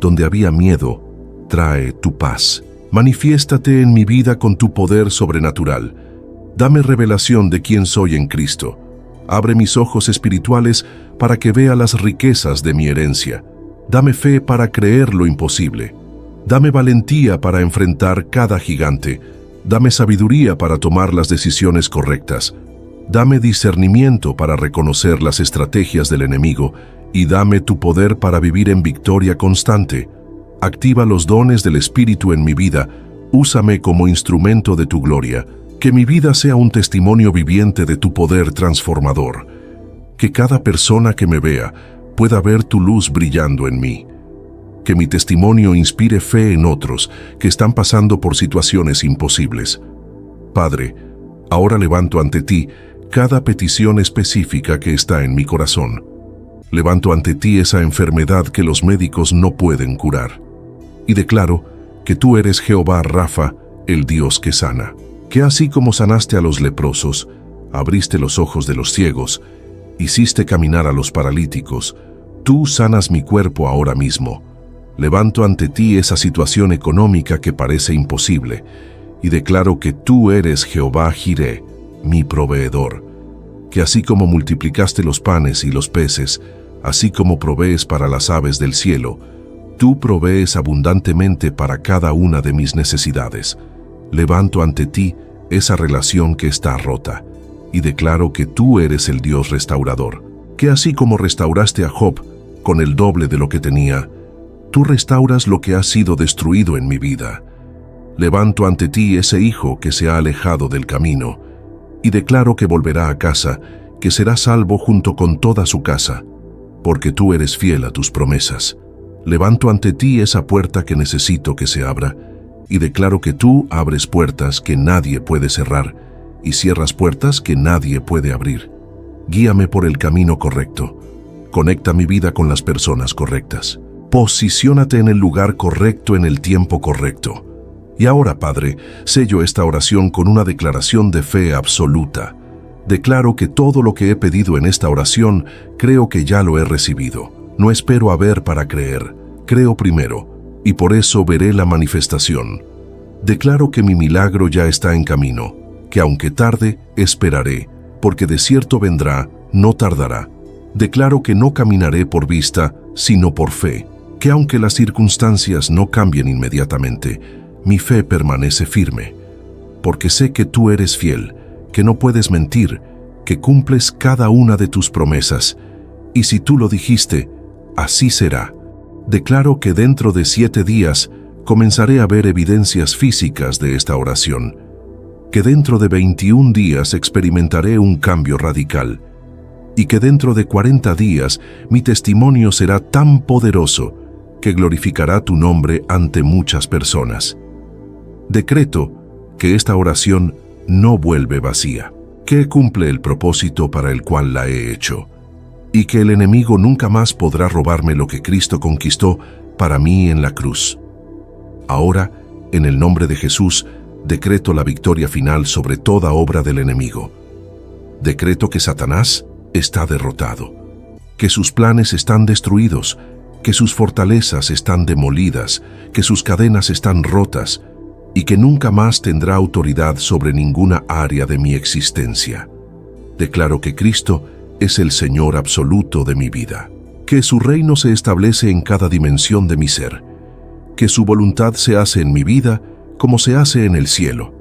Donde había miedo, trae tu paz. Manifiéstate en mi vida con tu poder sobrenatural. Dame revelación de quién soy en Cristo. Abre mis ojos espirituales para que vea las riquezas de mi herencia. Dame fe para creer lo imposible. Dame valentía para enfrentar cada gigante. Dame sabiduría para tomar las decisiones correctas. Dame discernimiento para reconocer las estrategias del enemigo y dame tu poder para vivir en victoria constante. Activa los dones del Espíritu en mi vida, Úsame como instrumento de tu gloria, que mi vida sea un testimonio viviente de tu poder transformador. Que cada persona que me vea pueda ver tu luz brillando en mí. Que mi testimonio inspire fe en otros que están pasando por situaciones imposibles. Padre, ahora levanto ante ti cada petición específica que está en mi corazón. Levanto ante ti esa enfermedad que los médicos no pueden curar. Y declaro que tú eres Jehová Rafa, el Dios que sana. Que así como sanaste a los leprosos, abriste los ojos de los ciegos, hiciste caminar a los paralíticos, tú sanas mi cuerpo ahora mismo. Levanto ante ti esa situación económica que parece imposible, y declaro que tú eres Jehová Jireh, mi proveedor. Que así como multiplicaste los panes y los peces, así como provees para las aves del cielo, tú provees abundantemente para cada una de mis necesidades. Levanto ante ti esa relación que está rota, y declaro que tú eres el Dios restaurador. Que así como restauraste a Job con el doble de lo que tenía, tú restauras lo que ha sido destruido en mi vida. Levanto ante ti ese hijo que se ha alejado del camino, y declaro que volverá a casa, que será salvo junto con toda su casa, porque tú eres fiel a tus promesas. Levanto ante ti esa puerta que necesito que se abra, y declaro que tú abres puertas que nadie puede cerrar, y cierras puertas que nadie puede abrir. Guíame por el camino correcto. Conecta mi vida con las personas correctas. Posiciónate en el lugar correcto en el tiempo correcto. Y ahora, Padre, sello esta oración con una declaración de fe absoluta. Declaro que todo lo que he pedido en esta oración, creo que ya lo he recibido. No espero a ver para creer. Creo primero, y por eso veré la manifestación. Declaro que mi milagro ya está en camino, que aunque tarde, esperaré, porque de cierto vendrá, no tardará. Declaro que no caminaré por vista, sino por fe, que aunque las circunstancias no cambien inmediatamente, mi fe permanece firme, porque sé que tú eres fiel, que no puedes mentir, que cumples cada una de tus promesas, y si tú lo dijiste, así será. Declaro que dentro de 7 días comenzaré a ver evidencias físicas de esta oración, que dentro de 21 días experimentaré un cambio radical, y que dentro de 40 días mi testimonio será tan poderoso que glorificará tu nombre ante muchas personas. Decreto que esta oración no vuelve vacía, que cumple el propósito para el cual la he hecho, y que el enemigo nunca más podrá robarme lo que Cristo conquistó para mí en la cruz. Ahora, en el nombre de Jesús, decreto la victoria final sobre toda obra del enemigo. Decreto que Satanás está derrotado, que sus planes están destruidos, que sus fortalezas están demolidas, que sus cadenas están rotas, y que nunca más tendrá autoridad sobre ninguna área de mi existencia. Declaro que Cristo es el Señor absoluto de mi vida, que su reino se establece en cada dimensión de mi ser, que su voluntad se hace en mi vida como se hace en el cielo.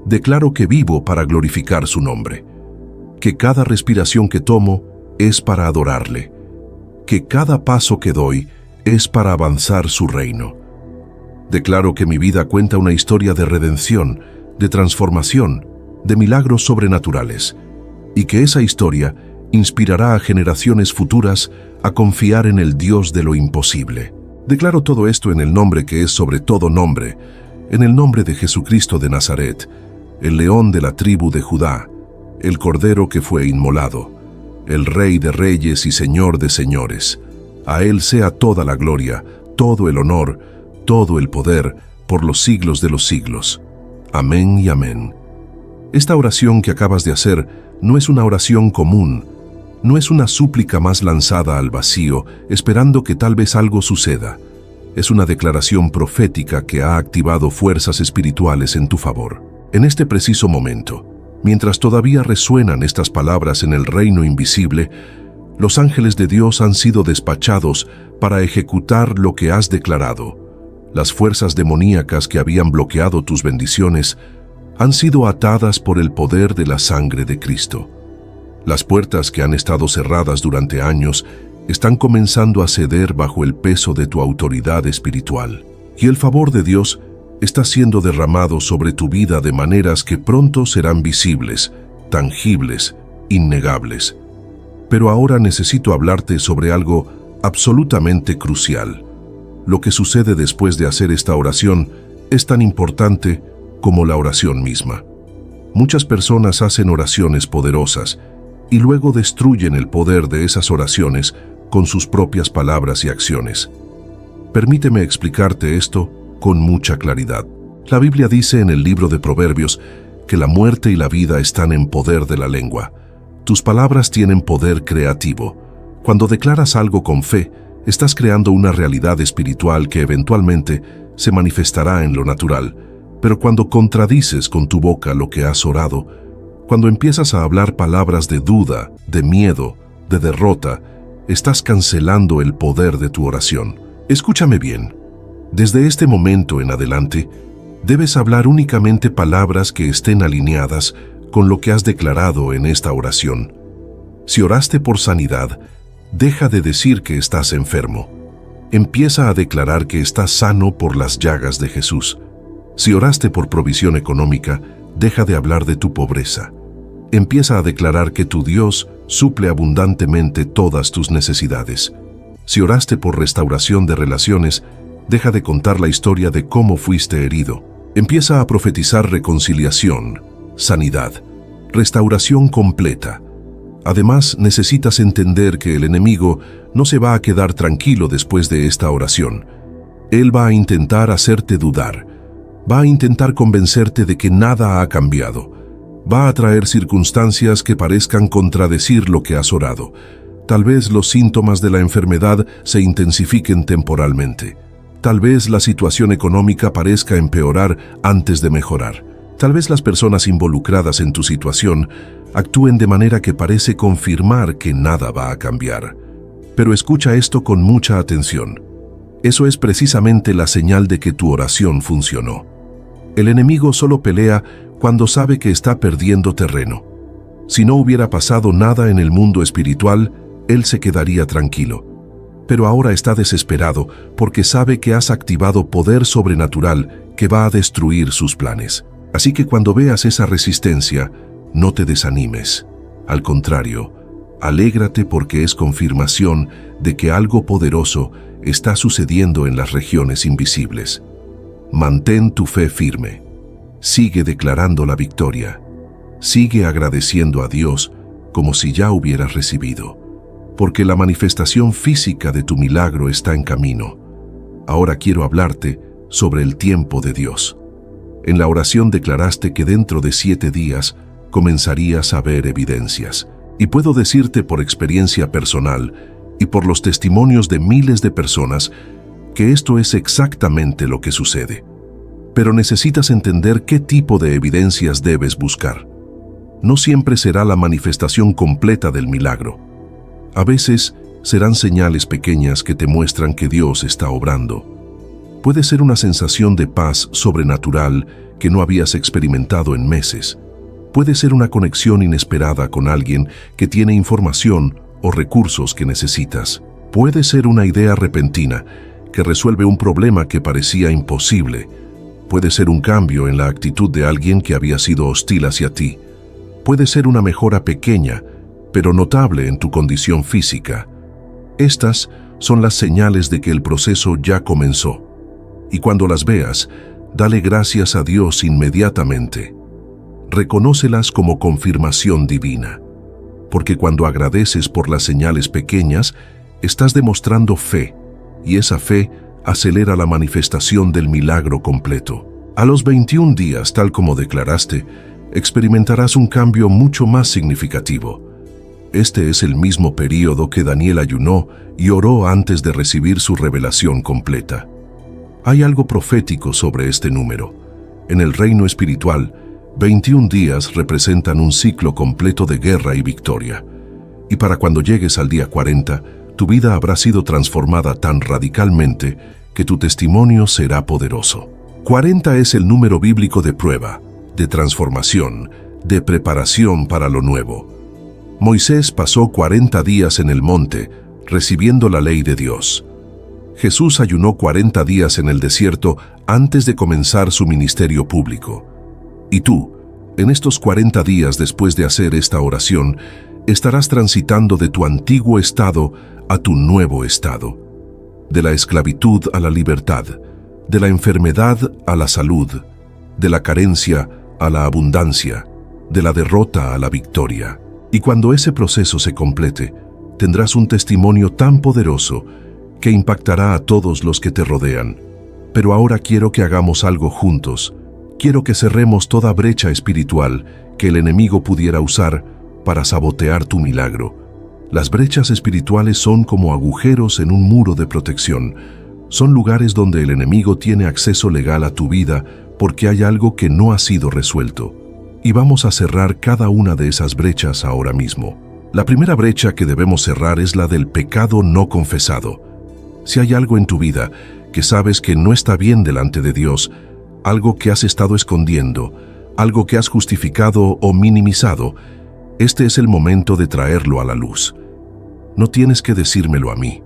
Declaro que vivo para glorificar su nombre, que cada respiración que tomo es para adorarle, que cada paso que doy es para avanzar su reino. Declaro que mi vida cuenta una historia de redención, de transformación, de milagros sobrenaturales, y que esa historia inspirará a generaciones futuras a confiar en el Dios de lo imposible. Declaro todo esto en el nombre que es sobre todo nombre, en el nombre de Jesucristo de Nazaret, el león de la tribu de Judá, el cordero que fue inmolado, el Rey de reyes y Señor de señores. A Él sea toda la gloria, todo el honor, todo el poder, por los siglos de los siglos. Amén y amén. Esta oración que acabas de hacer no es una oración común, no es una súplica más lanzada al vacío, esperando que tal vez algo suceda. Es una declaración profética que ha activado fuerzas espirituales en tu favor. En este preciso momento, mientras todavía resuenan estas palabras en el reino invisible, los ángeles de Dios han sido despachados para ejecutar lo que has declarado. Las fuerzas demoníacas que habían bloqueado tus bendiciones han sido atadas por el poder de la sangre de Cristo. Las puertas que han estado cerradas durante años están comenzando a ceder bajo el peso de tu autoridad espiritual, y el favor de Dios está siendo derramado sobre tu vida de maneras que pronto serán visibles, tangibles, innegables. Pero ahora necesito hablarte sobre algo absolutamente crucial. Lo que sucede después de hacer esta oración es tan importante como la oración misma. Muchas personas hacen oraciones poderosas y luego destruyen el poder de esas oraciones con sus propias palabras y acciones. Permíteme explicarte esto con mucha claridad. La Biblia dice en el libro de Proverbios que la muerte y la vida están en poder de la lengua. Tus palabras tienen poder creativo. Cuando declaras algo con fe, estás creando una realidad espiritual que eventualmente se manifestará en lo natural. Pero cuando contradices con tu boca lo que has orado, cuando empiezas a hablar palabras de duda, de miedo, de derrota, estás cancelando el poder de tu oración. Escúchame bien. Desde este momento en adelante, debes hablar únicamente palabras que estén alineadas con lo que has declarado en esta oración. Si oraste por sanidad, deja de decir que estás enfermo. Empieza a declarar que estás sano por las llagas de Jesús. Si oraste por provisión económica, deja de hablar de tu pobreza. Empieza a declarar que tu Dios suple abundantemente todas tus necesidades. Si oraste por restauración de relaciones, deja de contar la historia de cómo fuiste herido. Empieza a profetizar reconciliación, sanidad, restauración completa. Además, necesitas entender que el enemigo no se va a quedar tranquilo después de esta oración. Él va a intentar hacerte dudar. Va a intentar convencerte de que nada ha cambiado. Va a traer circunstancias que parezcan contradecir lo que has orado. Tal vez los síntomas de la enfermedad se intensifiquen temporalmente. Tal vez la situación económica parezca empeorar antes de mejorar. Tal vez las personas involucradas en tu situación actúen de manera que parece confirmar que nada va a cambiar. Pero escucha esto con mucha atención. Eso es precisamente la señal de que tu oración funcionó. El enemigo solo pelea cuando sabe que está perdiendo terreno. Si no hubiera pasado nada en el mundo espiritual, él se quedaría tranquilo. Pero ahora está desesperado porque sabe que has activado poder sobrenatural que va a destruir sus planes. Así que cuando veas esa resistencia, no te desanimes. Al contrario, alégrate porque es confirmación de que algo poderoso está sucediendo en las regiones invisibles. Mantén tu fe firme. Sigue declarando la victoria. Sigue agradeciendo a Dios como si ya hubieras recibido. Porque la manifestación física de tu milagro está en camino. Ahora quiero hablarte sobre el tiempo de Dios. En la oración declaraste que dentro de 7 días comenzarías a ver evidencias. Y puedo decirte por experiencia personal y por los testimonios de miles de personas que esto es exactamente lo que sucede. Pero necesitas entender qué tipo de evidencias debes buscar. No siempre será la manifestación completa del milagro. A veces serán señales pequeñas que te muestran que Dios está obrando. Puede ser una sensación de paz sobrenatural que no habías experimentado en meses. Puede ser una conexión inesperada con alguien que tiene información o recursos que necesitas. Puede ser una idea repentina que resuelve un problema que parecía imposible. Puede ser un cambio en la actitud de alguien que había sido hostil hacia ti. Puede ser una mejora pequeña, pero notable en tu condición física. Estas son las señales de que el proceso ya comenzó. Y cuando las veas, dale gracias a Dios inmediatamente. Reconócelas como confirmación divina. Porque cuando agradeces por las señales pequeñas, estás demostrando fe, y esa fe acelera la manifestación del milagro completo. A los 21 días, tal como declaraste, experimentarás un cambio mucho más significativo. Este es el mismo período que Daniel ayunó y oró antes de recibir su revelación completa. Hay algo profético sobre este número. En el reino espiritual, 21 días representan un ciclo completo de guerra y victoria. Y para cuando llegues al día 40, tu vida habrá sido transformada tan radicalmente que tu testimonio será poderoso. 40 es el número bíblico de prueba, de transformación, de preparación para lo nuevo. Moisés pasó 40 días en el monte, recibiendo la ley de Dios. Jesús ayunó 40 días en el desierto antes de comenzar su ministerio público. Y tú, en estos 40 días después de hacer esta oración, estarás transitando de tu antiguo estado a tu nuevo estado, de la esclavitud a la libertad, de la enfermedad a la salud, de la carencia a la abundancia, de la derrota a la victoria. Y cuando ese proceso se complete, tendrás un testimonio tan poderoso que impactará a todos los que te rodean. Pero ahora quiero que hagamos algo juntos. Quiero que cerremos toda brecha espiritual que el enemigo pudiera usar para sabotear tu milagro. Las brechas espirituales son como agujeros en un muro de protección. Son lugares donde el enemigo tiene acceso legal a tu vida porque hay algo que no ha sido resuelto. Y vamos a cerrar cada una de esas brechas ahora mismo. La primera brecha que debemos cerrar es la del pecado no confesado. Si hay algo en tu vida que sabes que no está bien delante de Dios, algo que has estado escondiendo, algo que has justificado o minimizado, este es el momento de traerlo a la luz. No tienes que decírmelo a mí,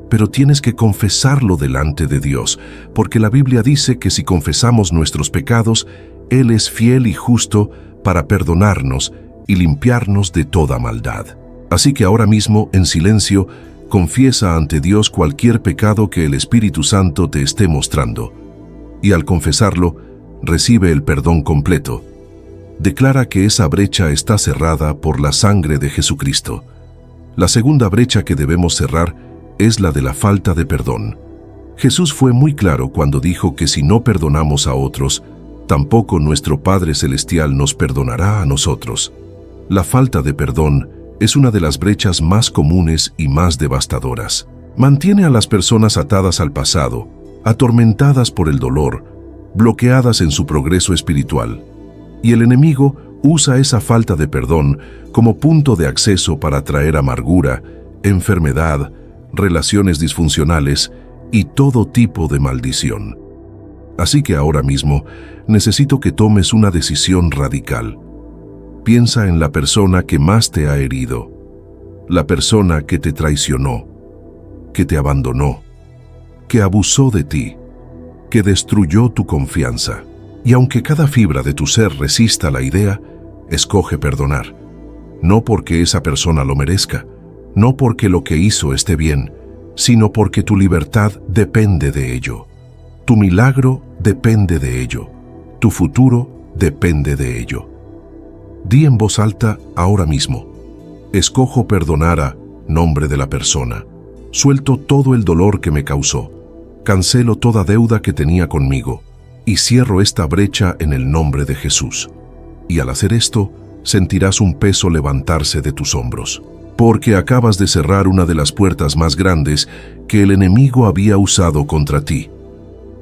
pero tienes que confesarlo delante de Dios, porque la Biblia dice que si confesamos nuestros pecados, Él es fiel y justo para perdonarnos y limpiarnos de toda maldad. Así que ahora mismo, en silencio, confiesa ante Dios cualquier pecado que el Espíritu Santo te esté mostrando. Y al confesarlo, recibe el perdón completo. Declara que esa brecha está cerrada por la sangre de Jesucristo. La segunda brecha que debemos cerrar es la de la falta de perdón. Jesús fue muy claro cuando dijo que si no perdonamos a otros, tampoco nuestro Padre Celestial nos perdonará a nosotros. La falta de perdón es una de las brechas más comunes y más devastadoras. Mantiene a las personas atadas al pasado, atormentadas por el dolor, bloqueadas en su progreso espiritual. Y el enemigo usa esa falta de perdón como punto de acceso para traer amargura, enfermedad, relaciones disfuncionales y todo tipo de maldición. Así que ahora mismo necesito que tomes una decisión radical. Piensa en la persona que más te ha herido, la persona que te traicionó, que te abandonó, que abusó de ti, que destruyó tu confianza. Y aunque cada fibra de tu ser resista la idea, escoge perdonar. No porque esa persona lo merezca, no porque lo que hizo esté bien, sino porque tu libertad depende de ello. Tu milagro depende de ello. Tu futuro depende de ello. Di en voz alta ahora mismo: escojo perdonar a nombre de la persona. Suelto todo el dolor que me causó. Cancelo toda deuda que tenía conmigo y cierro esta brecha en el nombre de Jesús. Y al hacer esto, sentirás un peso levantarse de tus hombros, porque acabas de cerrar una de las puertas más grandes que el enemigo había usado contra ti.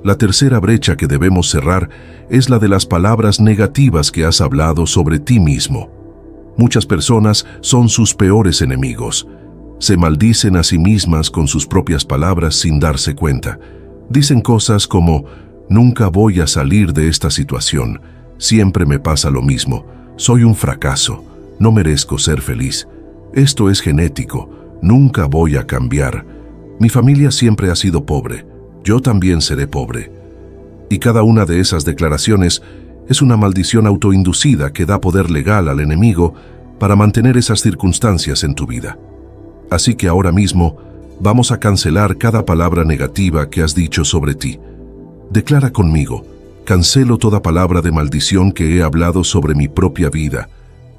La tercera brecha que debemos cerrar es la de las palabras negativas que has hablado sobre ti mismo. Muchas personas son sus peores enemigos. Se maldicen a sí mismas con sus propias palabras sin darse cuenta. Dicen cosas como: nunca voy a salir de esta situación, siempre me pasa lo mismo, soy un fracaso, no merezco ser feliz, esto es genético, nunca voy a cambiar, mi familia siempre ha sido pobre, yo también seré pobre. Y cada una de esas declaraciones es una maldición autoinducida que da poder legal al enemigo para mantener esas circunstancias en tu vida. Así que ahora mismo vamos a cancelar cada palabra negativa que has dicho sobre ti. Declara conmigo: cancelo toda palabra de maldición que he hablado sobre mi propia vida.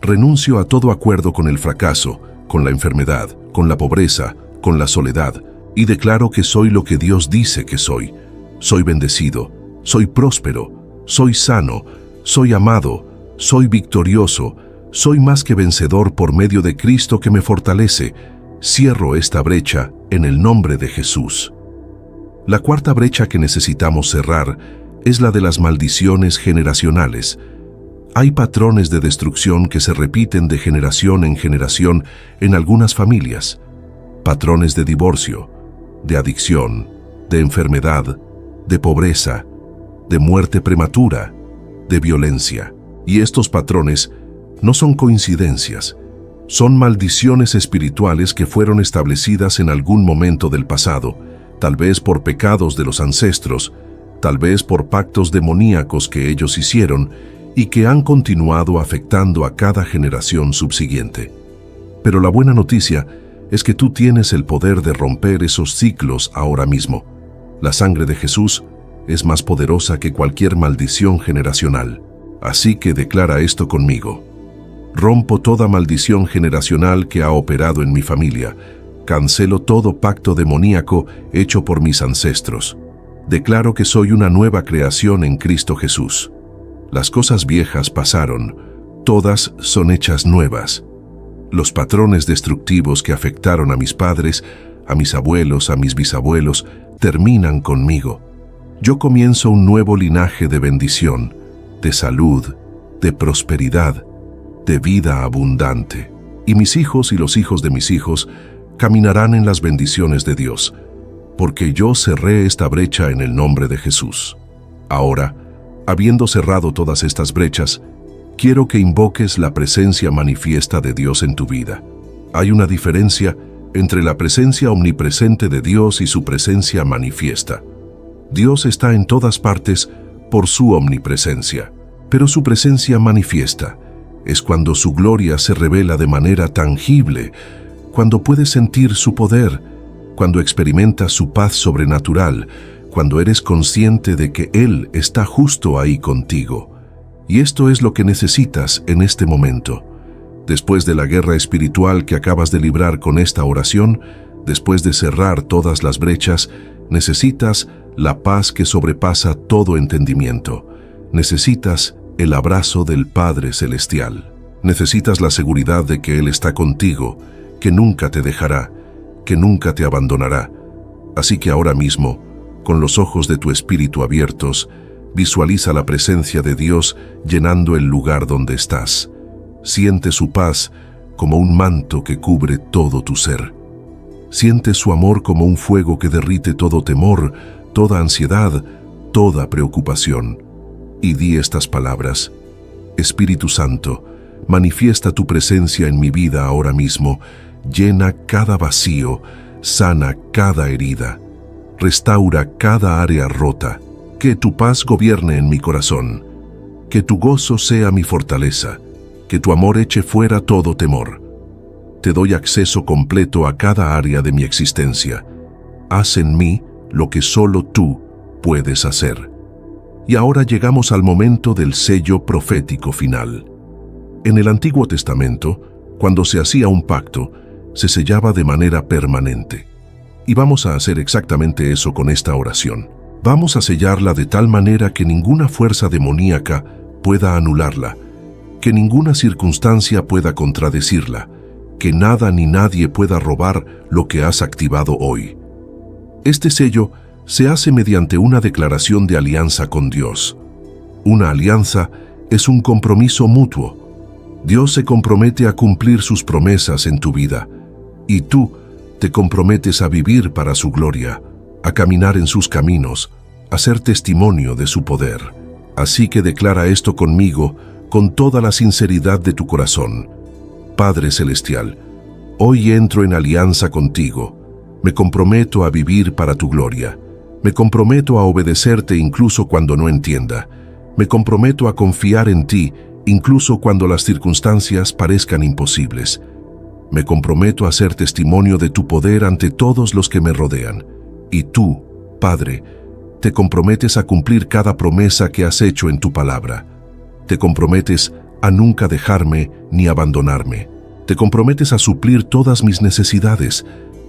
Renuncio a todo acuerdo con el fracaso, con la enfermedad, con la pobreza, con la soledad, y declaro que soy lo que Dios dice que soy. Soy bendecido, soy próspero, soy sano, soy amado, soy victorioso, soy más que vencedor por medio de Cristo que me fortalece. Cierro esta brecha en el nombre de Jesús. La cuarta brecha que necesitamos cerrar es la de las maldiciones generacionales. Hay patrones de destrucción que se repiten de generación en generación en algunas familias. Patrones de divorcio, de adicción, de enfermedad, de pobreza, de muerte prematura, de violencia. Y estos patrones no son coincidencias, son maldiciones espirituales que fueron establecidas en algún momento del pasado, tal vez por pecados de los ancestros, tal vez por pactos demoníacos que ellos hicieron y que han continuado afectando a cada generación subsiguiente. Pero la buena noticia es que tú tienes el poder de romper esos ciclos ahora mismo. La sangre de Jesús es más poderosa que cualquier maldición generacional. Así que declara esto conmigo. Rompo toda maldición generacional que ha operado en mi familia. Cancelo todo pacto demoníaco hecho por mis ancestros. Declaro que soy una nueva creación en Cristo Jesús. Las cosas viejas pasaron, todas son hechas nuevas. Los patrones destructivos que afectaron a mis padres, a mis abuelos, a mis bisabuelos, terminan conmigo. Yo comienzo un nuevo linaje de bendición, de salud, de prosperidad, de vida abundante. Y mis hijos y los hijos de mis hijos caminarán en las bendiciones de Dios, porque yo cerré esta brecha en el nombre de Jesús. Ahora, habiendo cerrado todas estas brechas, quiero que invoques la presencia manifiesta de Dios en tu vida. Hay una diferencia entre la presencia omnipresente de Dios y su presencia manifiesta. Dios está en todas partes por su omnipresencia, pero su presencia manifiesta es cuando su gloria se revela de manera tangible, cuando puedes sentir su poder, cuando experimentas su paz sobrenatural, cuando eres consciente de que Él está justo ahí contigo. Y esto es lo que necesitas en este momento. Después de la guerra espiritual que acabas de librar con esta oración, después de cerrar todas las brechas, necesitas la paz que sobrepasa todo entendimiento. Necesitas el abrazo del Padre Celestial. Necesitas la seguridad de que Él está contigo, que nunca te dejará, que nunca te abandonará. Así que ahora mismo, con los ojos de tu espíritu abiertos, visualiza la presencia de Dios llenando el lugar donde estás. Siente su paz como un manto que cubre todo tu ser. Siente su amor como un fuego que derrite todo temor, toda ansiedad, toda preocupación. Y di estas palabras: Espíritu Santo, manifiesta tu presencia en mi vida ahora mismo, llena cada vacío, sana cada herida, restaura cada área rota. Que tu paz gobierne en mi corazón, que tu gozo sea mi fortaleza, que tu amor eche fuera todo temor. Te doy acceso completo a cada área de mi existencia. Haz en mí lo que solo tú puedes hacer. Y ahora llegamos al momento del sello profético final. En el Antiguo Testamento, cuando se hacía un pacto, se sellaba de manera permanente. Y vamos a hacer exactamente eso con esta oración. Vamos a sellarla de tal manera que ninguna fuerza demoníaca pueda anularla, que ninguna circunstancia pueda contradecirla, que nada ni nadie pueda robar lo que has activado hoy. Este sello se hace mediante una declaración de alianza con Dios. Una alianza es un compromiso mutuo. Dios se compromete a cumplir sus promesas en tu vida, y tú te comprometes a vivir para su gloria, a caminar en sus caminos, a ser testimonio de su poder. Así que declara esto conmigo con toda la sinceridad de tu corazón. Padre Celestial, hoy entro en alianza contigo. Me comprometo a vivir para tu gloria. Me comprometo a obedecerte incluso cuando no entienda. Me comprometo a confiar en ti incluso cuando las circunstancias parezcan imposibles. Me comprometo a ser testimonio de tu poder ante todos los que me rodean. Y tú, Padre, te comprometes a cumplir cada promesa que has hecho en tu palabra. Te comprometes a nunca dejarme ni abandonarme. Te comprometes a suplir todas mis necesidades.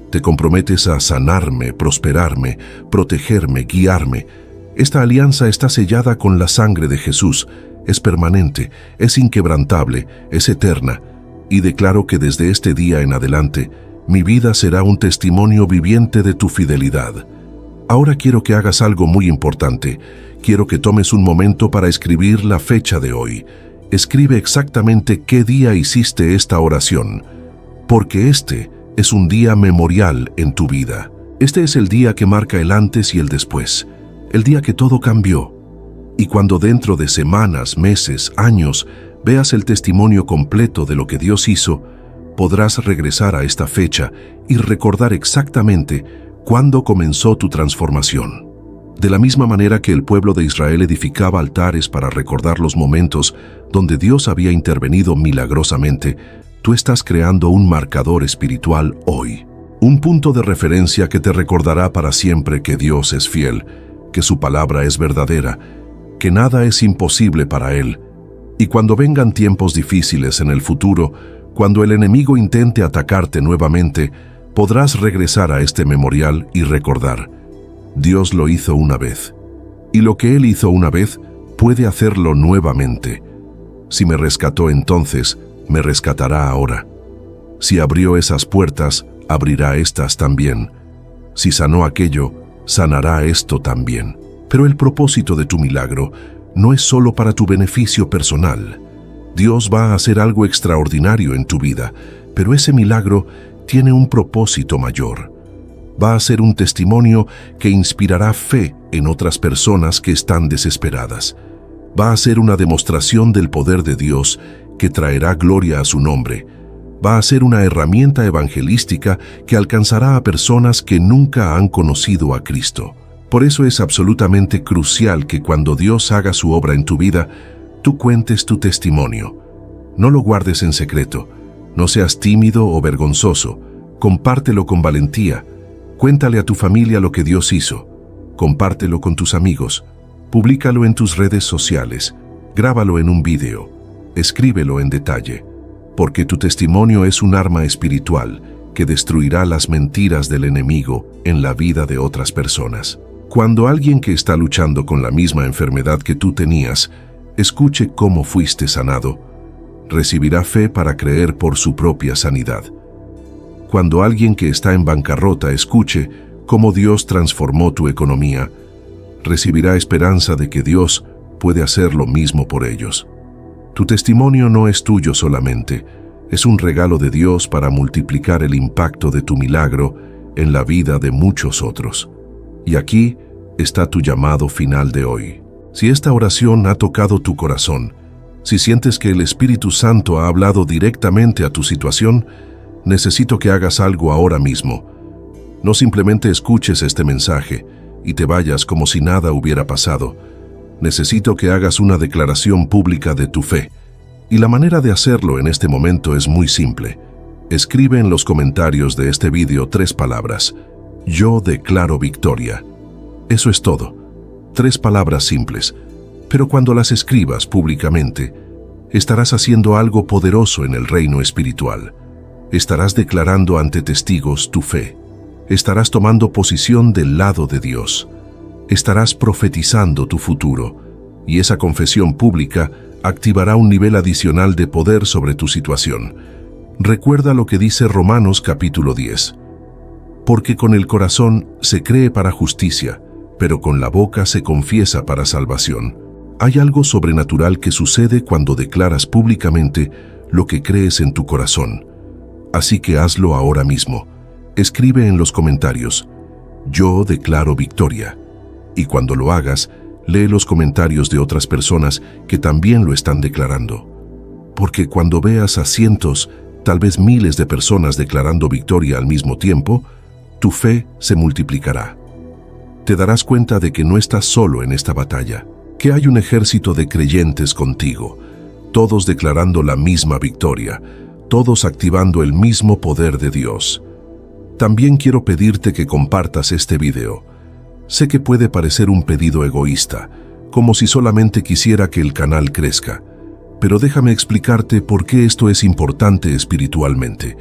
Te comprometes a sanarme, prosperarme, protegerme, guiarme. Esta alianza está sellada con la sangre de Jesús. Es permanente, es inquebrantable, es eterna. Y declaro que desde este día en adelante, mi vida será un testimonio viviente de tu fidelidad. Ahora quiero que hagas algo muy importante. Quiero que tomes un momento para escribir la fecha de hoy. Escribe exactamente qué día hiciste esta oración, porque este es un día memorial en tu vida. Este es el día que marca el antes y el después, el día que todo cambió. Y cuando dentro de semanas, meses, años, veas el testimonio completo de lo que Dios hizo, podrás regresar a esta fecha y recordar exactamente ¿Cuándo comenzó tu transformación? De la misma manera que el pueblo de Israel edificaba altares para recordar los momentos donde Dios había intervenido milagrosamente, tú estás creando un marcador espiritual hoy. Un punto de referencia que te recordará para siempre que Dios es fiel, que su palabra es verdadera, que nada es imposible para Él. Y cuando vengan tiempos difíciles en el futuro, cuando el enemigo intente atacarte nuevamente, podrás regresar a este memorial y recordar: Dios lo hizo una vez, y lo que Él hizo una vez puede hacerlo nuevamente. Si me rescató entonces, me rescatará ahora. Si abrió esas puertas, abrirá estas también. Si sanó aquello, sanará esto también. Pero el propósito de tu milagro no es solo para tu beneficio personal. Dios va a hacer algo extraordinario en tu vida, pero ese milagro tiene un propósito mayor. Va a ser un testimonio que inspirará fe en otras personas que están desesperadas. Va a ser una demostración del poder de Dios que traerá gloria a su nombre. Va a ser una herramienta evangelística que alcanzará a personas que nunca han conocido a Cristo. Por eso es absolutamente crucial que cuando Dios haga su obra en tu vida, tú cuentes tu testimonio. No lo guardes en secreto. No seas tímido o vergonzoso. Compártelo con valentía. Cuéntale a tu familia lo que Dios hizo. Compártelo con tus amigos. Públicalo en tus redes sociales. Grábalo en un video. Escríbelo en detalle. Porque tu testimonio es un arma espiritual que destruirá las mentiras del enemigo en la vida de otras personas. Cuando alguien que está luchando con la misma enfermedad que tú tenías escuche cómo fuiste sanado, recibirá fe para creer por su propia sanidad. Cuando alguien que está en bancarrota escuche cómo Dios transformó tu economía, recibirá esperanza de que Dios puede hacer lo mismo por ellos. Tu testimonio no es tuyo solamente, es un regalo de Dios para multiplicar el impacto de tu milagro en la vida de muchos otros. Y aquí está tu llamado final de hoy. Si esta oración ha tocado tu corazón, si sientes que el Espíritu Santo ha hablado directamente a tu situación, necesito que hagas algo ahora mismo. No simplemente escuches este mensaje y te vayas como si nada hubiera pasado. Necesito que hagas una declaración pública de tu fe. Y la manera de hacerlo en este momento es muy simple. Escribe en los comentarios de este video 3 palabras. Yo declaro victoria. Eso es todo. 3 palabras simples. Pero cuando las escribas públicamente, estarás haciendo algo poderoso en el reino espiritual. Estarás declarando ante testigos tu fe. Estarás tomando posición del lado de Dios. Estarás profetizando tu futuro, y esa confesión pública activará un nivel adicional de poder sobre tu situación. Recuerda lo que dice Romanos capítulo 10. Porque con el corazón se cree para justicia, pero con la boca se confiesa para salvación. Hay algo sobrenatural que sucede cuando declaras públicamente lo que crees en tu corazón. Así que hazlo ahora mismo. Escribe en los comentarios: yo declaro victoria. Y cuando lo hagas, lee los comentarios de otras personas que también lo están declarando. Porque cuando veas a cientos, tal vez miles de personas declarando victoria al mismo tiempo, tu fe se multiplicará. Te darás cuenta de que no estás solo en esta batalla, que hay un ejército de creyentes contigo, todos declarando la misma victoria, todos activando el mismo poder de Dios. También quiero pedirte que compartas este video. Sé que puede parecer un pedido egoísta, como si solamente quisiera que el canal crezca, pero déjame explicarte por qué esto es importante espiritualmente.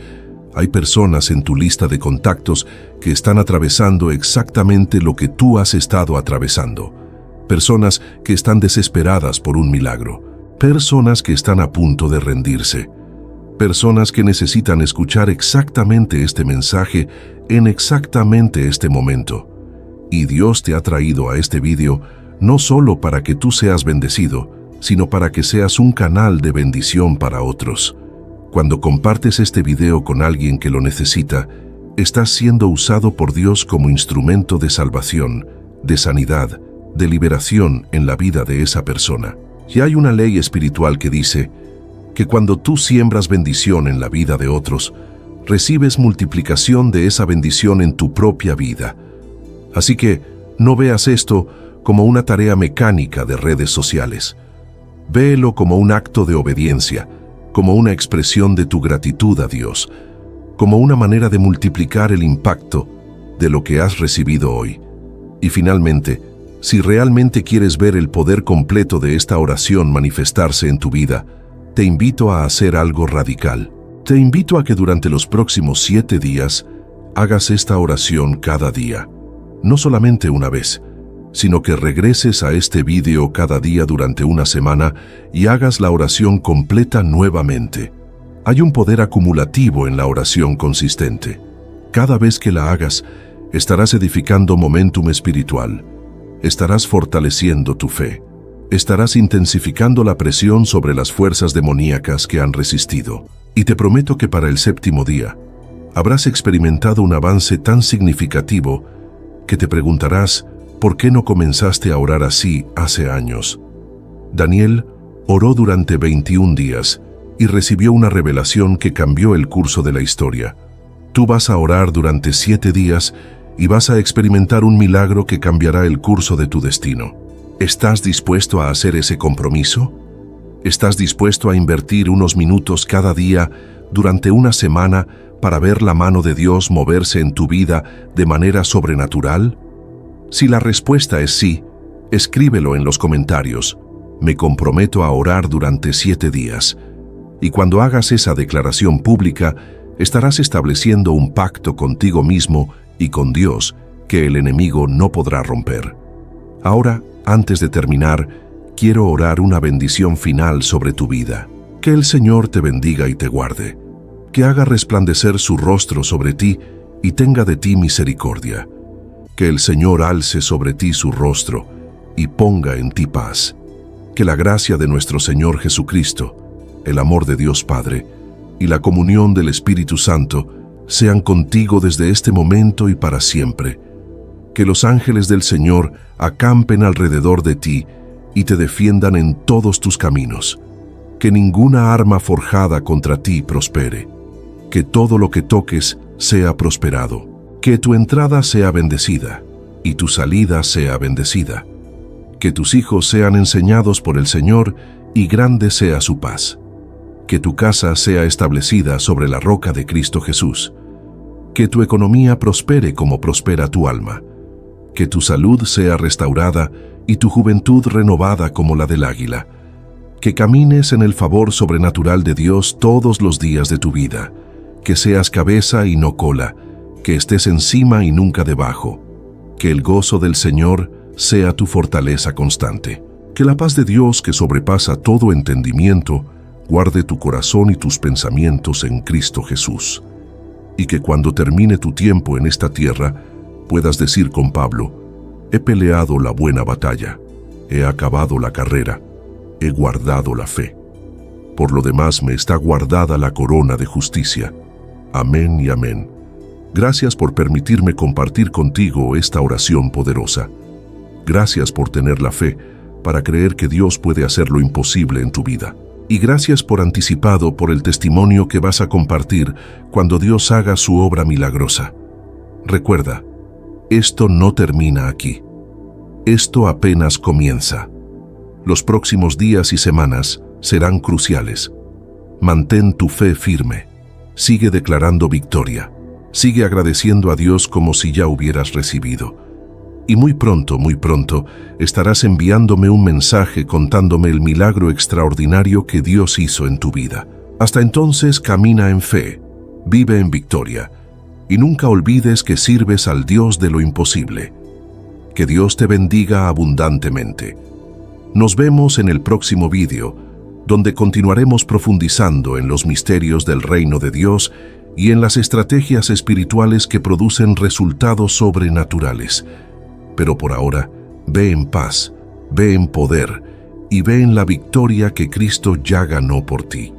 Hay personas en tu lista de contactos que están atravesando exactamente lo que tú has estado atravesando. Personas que están desesperadas por un milagro. Personas que están a punto de rendirse. Personas que necesitan escuchar exactamente este mensaje en exactamente este momento. Y Dios te ha traído a este video no solo para que tú seas bendecido, sino para que seas un canal de bendición para otros. Cuando compartes este video con alguien que lo necesita, estás siendo usado por Dios como instrumento de salvación, de sanidad, de liberación en la vida de esa persona. Y hay una ley espiritual que dice que cuando tú siembras bendición en la vida de otros, recibes multiplicación de esa bendición en tu propia vida. Así que no veas esto como una tarea mecánica de redes sociales. Véelo como un acto de obediencia, como una expresión de tu gratitud a Dios, como una manera de multiplicar el impacto de lo que has recibido hoy. Y finalmente, si realmente quieres ver el poder completo de esta oración manifestarse en tu vida, te invito a hacer algo radical. Te invito a que durante los próximos 7 días hagas esta oración cada día. No solamente una vez, sino que regreses a este vídeo cada día durante una semana y hagas la oración completa nuevamente. Hay un poder acumulativo en la oración consistente. Cada vez que la hagas, estarás edificando momentum espiritual. Estarás fortaleciendo tu fe. Estarás intensificando la presión sobre las fuerzas demoníacas que han resistido. Y te prometo que para el 7º día, habrás experimentado un avance tan significativo que te preguntarás, ¿por qué no comenzaste a orar así hace años? Daniel oró durante 21 días y recibió una revelación que cambió el curso de la historia. Tú vas a orar durante 7 días y vas a experimentar un milagro que cambiará el curso de tu destino. ¿Estás dispuesto a hacer ese compromiso? ¿Estás dispuesto a invertir unos minutos cada día durante una semana para ver la mano de Dios moverse en tu vida de manera sobrenatural? Si la respuesta es sí, escríbelo en los comentarios. Me comprometo a orar durante 7 días. Y cuando hagas esa declaración pública, estarás estableciendo un pacto contigo mismo y con Dios que el enemigo no podrá romper. Ahora, antes de terminar, quiero orar una bendición final sobre tu vida. Que el Señor te bendiga y te guarde. Que haga resplandecer su rostro sobre ti y tenga de ti misericordia. Que el Señor alce sobre ti su rostro y ponga en ti paz. Que la gracia de nuestro Señor Jesucristo, el amor de Dios Padre y la comunión del Espíritu Santo sean contigo desde este momento y para siempre. Que los ángeles del Señor acampen alrededor de ti y te defiendan en todos tus caminos. Que ninguna arma forjada contra ti prospere. Que todo lo que toques sea prosperado. Que tu entrada sea bendecida y tu salida sea bendecida. Que tus hijos sean enseñados por el Señor y grande sea su paz. Que tu casa sea establecida sobre la roca de Cristo Jesús. Que tu economía prospere como prospera tu alma. Que tu salud sea restaurada y tu juventud renovada como la del águila. Que camines en el favor sobrenatural de Dios todos los días de tu vida. Que seas cabeza y no cola. Que estés encima y nunca debajo. Que el gozo del Señor sea tu fortaleza constante. Que la paz de Dios, que sobrepasa todo entendimiento, guarde tu corazón y tus pensamientos en Cristo Jesús. Y que cuando termine tu tiempo en esta tierra, puedas decir con Pablo: he peleado la buena batalla, he acabado la carrera, he guardado la fe. Por lo demás me está guardada la corona de justicia. Amén y amén. Gracias por permitirme compartir contigo esta oración poderosa. Gracias por tener la fe para creer que Dios puede hacer lo imposible en tu vida. Y gracias por anticipado por el testimonio que vas a compartir cuando Dios haga su obra milagrosa. Recuerda, esto no termina aquí. Esto apenas comienza. Los próximos días y semanas serán cruciales. Mantén tu fe firme. Sigue declarando victoria. Sigue agradeciendo a Dios como si ya hubieras recibido. Y muy pronto, estarás enviándome un mensaje contándome el milagro extraordinario que Dios hizo en tu vida. Hasta entonces, camina en fe, vive en victoria, y nunca olvides que sirves al Dios de lo imposible. Que Dios te bendiga abundantemente. Nos vemos en el próximo vídeo, donde continuaremos profundizando en los misterios del reino de Dios y en las estrategias espirituales que producen resultados sobrenaturales. Pero por ahora, ve en paz, ve en poder y ve en la victoria que Cristo ya ganó por ti.